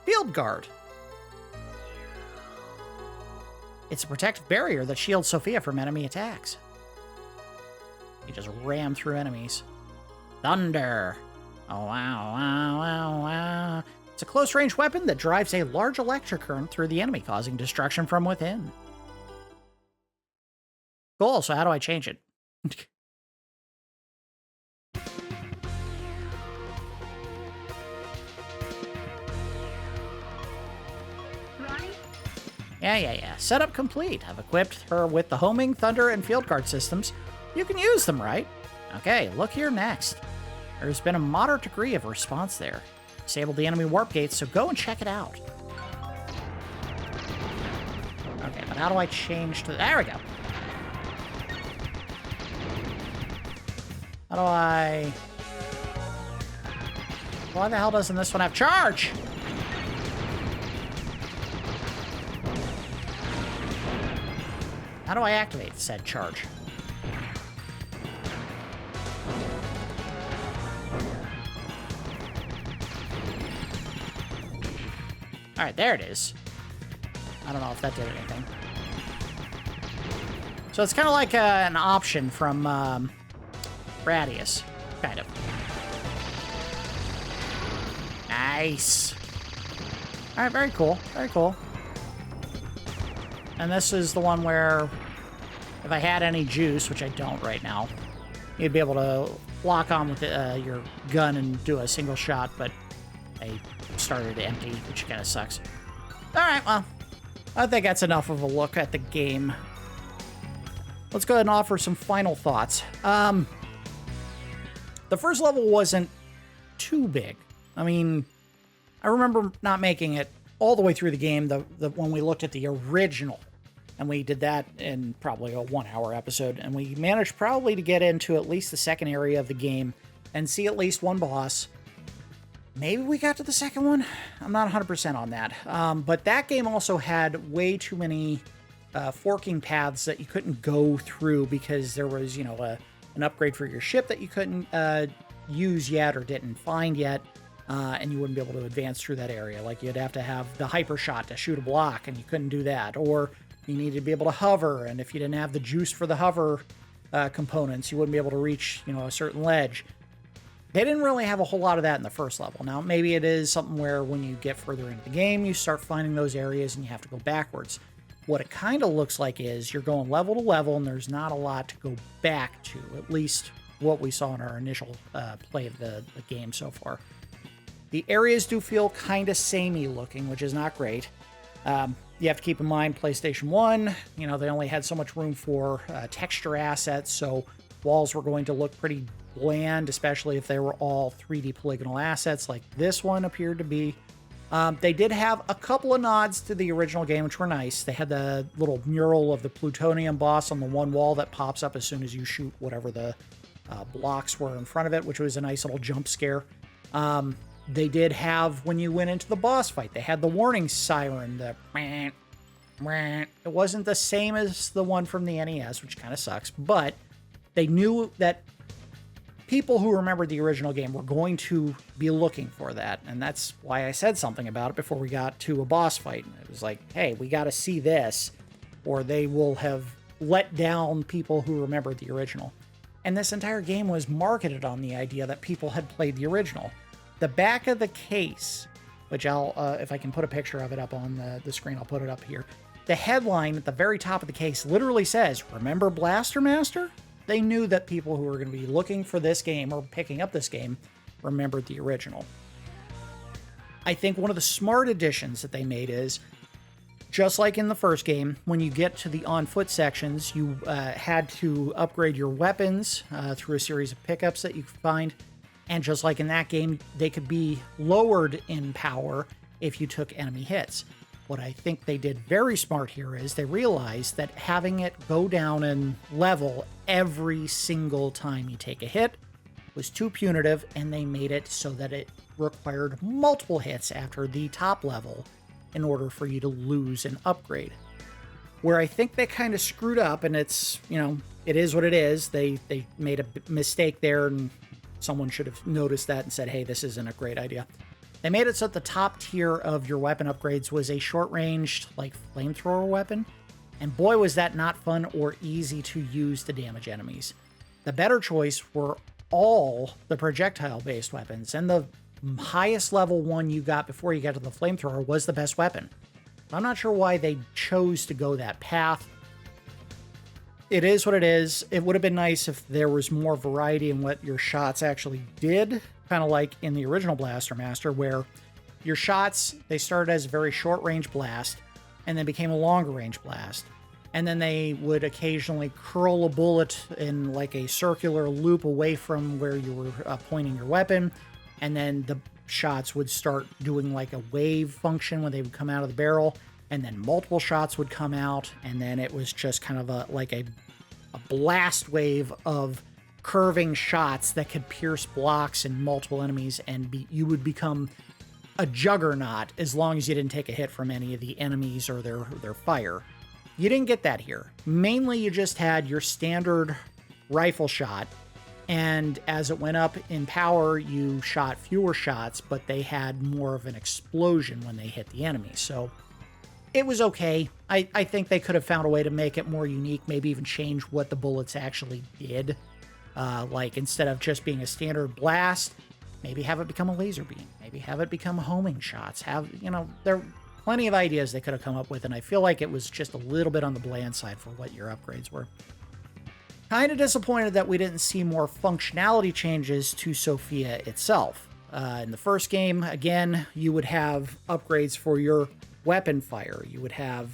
Field Guard. It's a protective barrier that shields Sophia from enemy attacks. You just ram through enemies. Thunder. Oh, wow, wow, wow, wow. It's a close-range weapon that drives a large electric current through the enemy, causing destruction from within. Cool, so how do I change it? Yeah. Setup complete. I've equipped her with the homing, thunder, and field guard systems. You can use them, right? Okay, look here next. There's been a moderate degree of response there. Disabled the enemy warp gates, so go and check it out. Okay, but how do I change to... There we go. How do I... Why the hell doesn't this one have charge? How do I activate said charge? Alright, there it is. I don't know if that did anything. So it's kind of like an option from Radius. Kind of. Nice. Alright, very cool. Very cool. And this is the one where if I had any juice, which I don't right now, you'd be able to lock on with your gun and do a single shot, but I started empty, which kind of sucks. Alright, well, I think that's enough of a look at the game. Let's go ahead and offer some final thoughts. The first level wasn't too big. I mean, I remember not making it all the way through the game when we looked at the original. And we did that in probably a 1-hour episode. And we managed probably to get into at least the second area of the game and see at least one boss. Maybe we got to the second one? I'm not 100% on that. But that game also had way too many forking paths that you couldn't go through because there was, you know, an upgrade for your ship that you couldn't use yet or didn't find yet. And you wouldn't be able to advance through that area. Like, you'd have to have the hyper shot to shoot a block, and you couldn't do that. Or you needed to be able to hover, and if you didn't have the juice for the hover components, you wouldn't be able to reach, you know, a certain ledge. They didn't really have a whole lot of that in the first level. Now, maybe it is something where when you get further into the game, you start finding those areas and you have to go backwards. What it kind of looks like is you're going level to level, and there's not a lot to go back to, at least what we saw in our initial play of the game so far. The areas do feel kind of samey looking, which is not great. You have to keep in mind PlayStation 1, you know, they only had so much room for texture assets, so walls were going to look pretty bland, especially if they were all 3D polygonal assets like this one appeared to be. They did have a couple of nods to the original game, which were nice. They had the little mural of the Plutonium Boss on the one wall that pops up as soon as you shoot whatever the blocks were in front of it, which was a nice little jump scare. They did have, when you went into the boss fight, they had the warning siren, the meh, meh. It wasn't the same as the one from the NES, which kind of sucks, but they knew that people who remembered the original game were going to be looking for that, and that's why I said something about it before we got to a boss fight. It was like, hey, we got to see this, or they will have let down people who remembered the original. And this entire game was marketed on the idea that people had played the original. The back of the case, which I'll, if I can put a picture of it up on the screen, I'll put it up here. The headline at the very top of the case literally says, "Remember Blaster Master?" They knew that people who were going to be looking for this game or picking up this game remembered the original. I think one of the smart additions that they made is, just like in the first game, when you get to the on-foot sections, you had to upgrade your weapons through a series of pickups that you could find. And just like in that game, they could be lowered in power if you took enemy hits. What I think they did very smart here is they realized that having it go down in level every single time you take a hit was too punitive, and they made it so that it required multiple hits after the top level in order for you to lose an upgrade. Where I think they kind of screwed up, and it's, you know, it is what it is. They made a mistake there, and someone should have noticed that and said, hey, this isn't a great idea. They made it so that the top tier of your weapon upgrades was a short-ranged, like, flamethrower weapon. And boy, was that not fun or easy to use to damage enemies. The better choice were all the projectile-based weapons, and the highest level one you got before you got to the flamethrower was the best weapon. I'm not sure why they chose to go that path. It is what it is. It would have been nice if there was more variety in what your shots actually did, kind of like in the original Blaster Master, where your shots, they started as a very short-range blast. and then became a longer range blast. And then they would occasionally curl a bullet in like a circular loop away from where you were pointing your weapon. And then the shots would start doing like a wave function when they would come out of the barrel. And then multiple shots would come out. And then it was just kind of a blast wave of curving shots that could pierce blocks and multiple enemies. And you would become a juggernaut as long as you didn't take a hit from any of the enemies or their fire. You didn't get that here. Mainly you just had your standard rifle shot, and as it went up in power, you shot fewer shots, but they had more of an explosion when they hit the enemy. So it was okay. I think they could have found a way to make it more unique, maybe even change what the bullets actually did. Like instead of just being a standard blast, maybe have it become a laser beam. Maybe have it become homing shots. There plenty of ideas they could have come up with, and I feel like it was just a little bit on the bland side for what your upgrades were. Kind of disappointed that we didn't see more functionality changes to SOPHIA itself. In the first game, again, you would have upgrades for your weapon fire. You would have,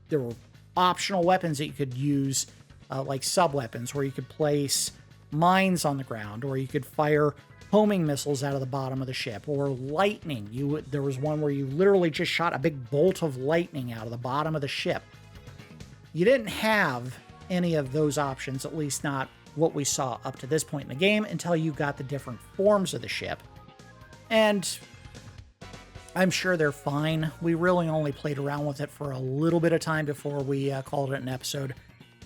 there were optional weapons that you could use, like sub-weapons, where you could place mines on the ground, or you could fire homing missiles out of the bottom of the ship, or lightning. There was one where you literally just shot a big bolt of lightning out of the bottom of the ship. You didn't have any of those options, at least not what we saw up to this point in the game, until you got the different forms of the ship. And I'm sure they're fine. We really only played around with it for a little bit of time before we called it an episode.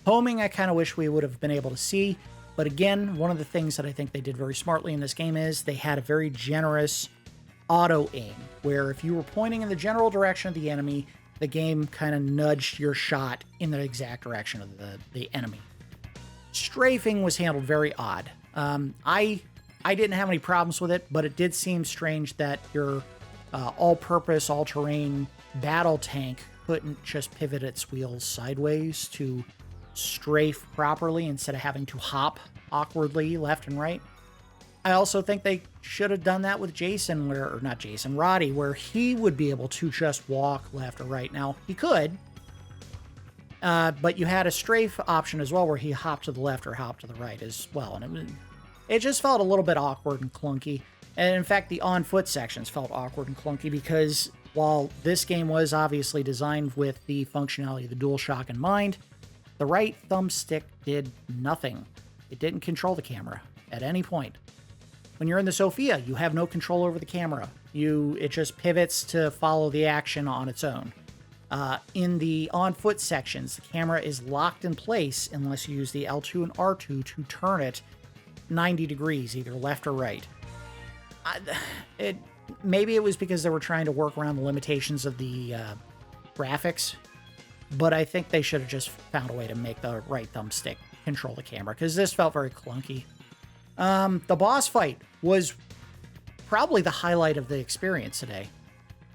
Homing, I kind of wish we would have been able to see. But again, one of the things that I think they did very smartly in this game is they had a very generous auto aim, where if you were pointing in the general direction of the enemy, the game kind of nudged your shot in the exact direction of the enemy. Strafing was handled very odd. I didn't have any problems with it, but it did seem strange that your all-purpose, all-terrain battle tank couldn't just pivot its wheels sideways to strafe properly instead of having to hop awkwardly left and right. I also think they should have done that with Roddy, where he would be able to just walk left or right. Now, he could, but you had a strafe option as well where he hopped to the left or hopped to the right as well. And it just felt a little bit awkward and clunky. And in fact, the on-foot sections felt awkward and clunky because while this game was obviously designed with the functionality of the DualShock in mind, the right thumbstick did nothing. It didn't control the camera at any point. When you're in the SOPHIA, you have no control over the camera. It just pivots to follow the action on its own. In the on-foot sections, the camera is locked in place unless you use the L2 and R2 to turn it 90 degrees, either left or right. Maybe it was because they were trying to work around the limitations of the graphics, but I think they should have just found a way to make the right thumbstick control the camera, because this felt very clunky. The boss fight was probably the highlight of the experience today,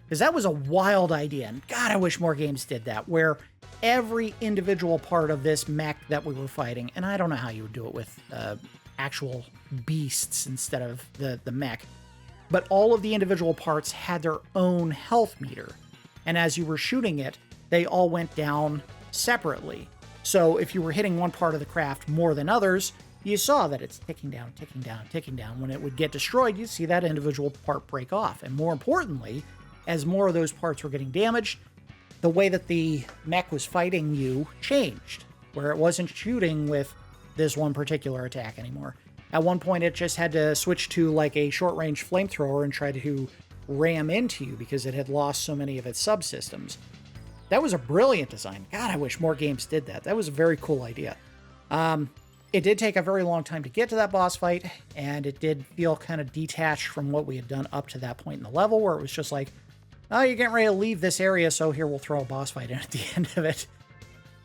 because that was a wild idea, and God, I wish more games did that, where every individual part of this mech that we were fighting, and I don't know how you would do it with actual beasts instead of the mech, but all of the individual parts had their own health meter, and as you were shooting it, they all went down separately. So if you were hitting one part of the craft more than others, you saw that it's ticking down, ticking down, ticking down. When it would get destroyed, you'd see that individual part break off. And more importantly, as more of those parts were getting damaged, the way that the mech was fighting you changed, where it wasn't shooting with this one particular attack anymore. At one point, it just had to switch to like a short-range flamethrower and try to ram into you because it had lost so many of its subsystems. That was a brilliant design. God, I wish more games did that. That was a very cool idea. It did take a very long time to get to that boss fight, and it did feel kind of detached from what we had done up to that point in the level, where it was just like, oh, you're getting ready to leave this area, so here we'll throw a boss fight in at the end of it.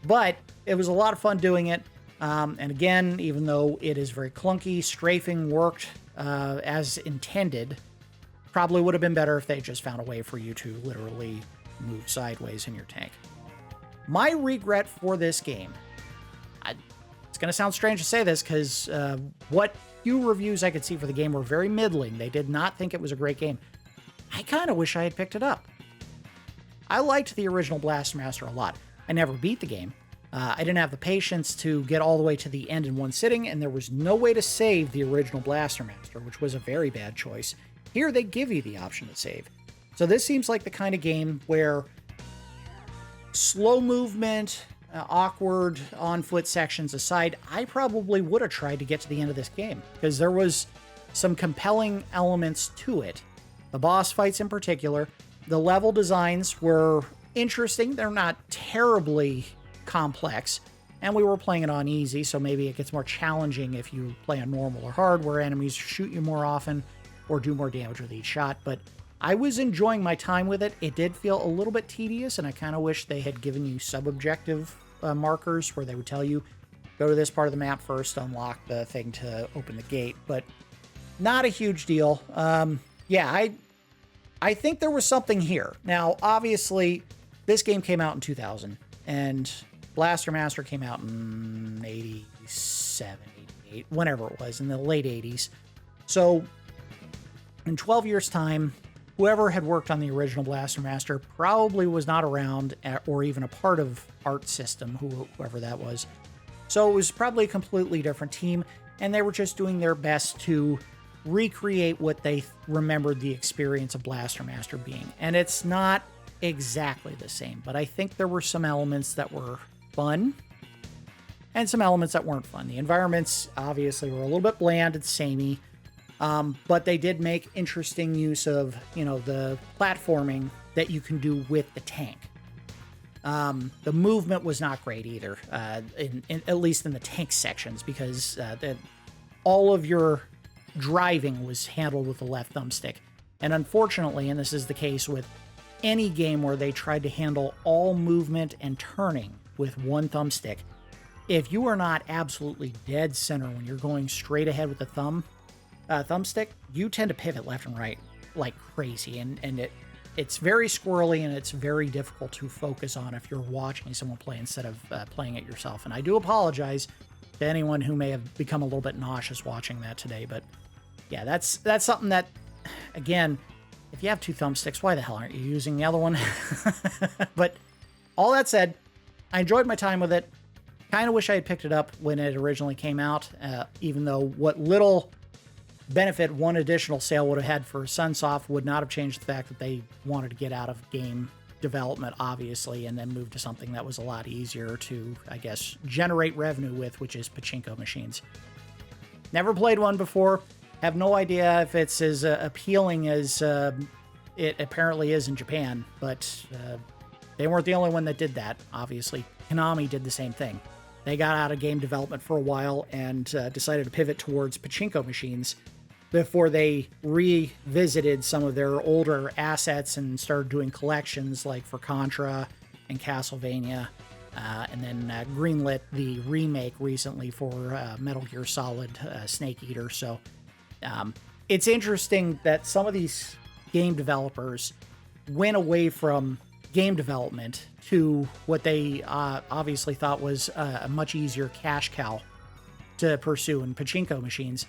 But it was a lot of fun doing it. And again, even though it is very clunky, strafing worked as intended. Probably would have been better if they just found a way for you to literally move sideways in your tank. My regret for this game, it's going to sound strange to say this because what few reviews I could see for the game were very middling. They did not think it was a great game. I kind of wish I had picked it up. I liked the original Blaster Master a lot. I never beat the game. I didn't have the patience to get all the way to the end in one sitting, and there was no way to save the original Blaster Master, which was a very bad choice. Here, they give you the option to save. So this seems like the kind of game where slow movement, awkward on-foot sections aside, I probably would have tried to get to the end of this game, because there was some compelling elements to it. The boss fights in particular, the level designs were interesting. They're not terribly complex, and we were playing it on easy, so maybe it gets more challenging if you play on normal or hard, where enemies shoot you more often or do more damage with each shot. But I was enjoying my time with it. It did feel a little bit tedious, and I kind of wish they had given you sub-objective markers where they would tell you, go to this part of the map first, unlock the thing to open the gate, but not a huge deal. Yeah, I think there was something here. Now, obviously, this game came out in 2000, and Blaster Master came out in 87, 88, whenever it was, in the late 80s. So, in 12 years' time, whoever had worked on the original Blaster Master probably was not around or even a part of Art System, whoever that was. So it was probably a completely different team, and they were just doing their best to recreate what they remembered the experience of Blaster Master being. And it's not exactly the same, but I think there were some elements that were fun and some elements that weren't fun. The environments obviously were a little bit bland and samey, but they did make interesting use of, the platforming that you can do with the tank. The movement was not great either, at least in the tank sections, because all of your driving was handled with the left thumbstick. And unfortunately, and this is the case with any game where they tried to handle all movement and turning with one thumbstick, if you are not absolutely dead center when you're going straight ahead with the thumbstick, you tend to pivot left and right like crazy, and it's very squirrely, and it's very difficult to focus on if you're watching someone play instead of playing it yourself. And I do apologize to anyone who may have become a little bit nauseous watching that today, but yeah, that's something that, again, if you have two thumbsticks, why the hell aren't you using the other one? But all that said, I enjoyed my time with it. Kind of wish I had picked it up when it originally came out, even though what little benefit one additional sale would have had for Sunsoft would not have changed the fact that they wanted to get out of game development, obviously, and then move to something that was a lot easier to, I guess, generate revenue with, which is pachinko machines. Never played one before. Have no idea if it's as appealing as it apparently is in Japan, but they weren't the only one that did that, obviously. Konami did the same thing. They got out of game development for a while and decided to pivot towards pachinko machines before they revisited some of their older assets and started doing collections like for Contra and Castlevania, and then greenlit the remake recently for Metal Gear Solid Snake Eater. So it's interesting that some of these game developers went away from game development to what they obviously thought was a much easier cash cow to pursue in pachinko machines.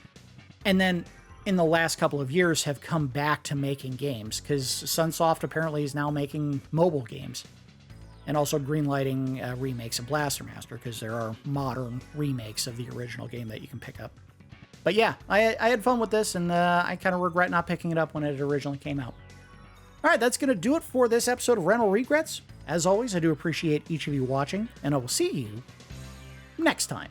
And then in the last couple of years have come back to making games, because Sunsoft apparently is now making mobile games and also greenlighting remakes of Blaster Master, because there are modern remakes of the original game that you can pick up. But yeah, I had fun with this, and I kind of regret not picking it up when it originally came out. All right, that's going to do it for this episode of Rental Regrets. As always, I do appreciate each of you watching, and I will see you next time.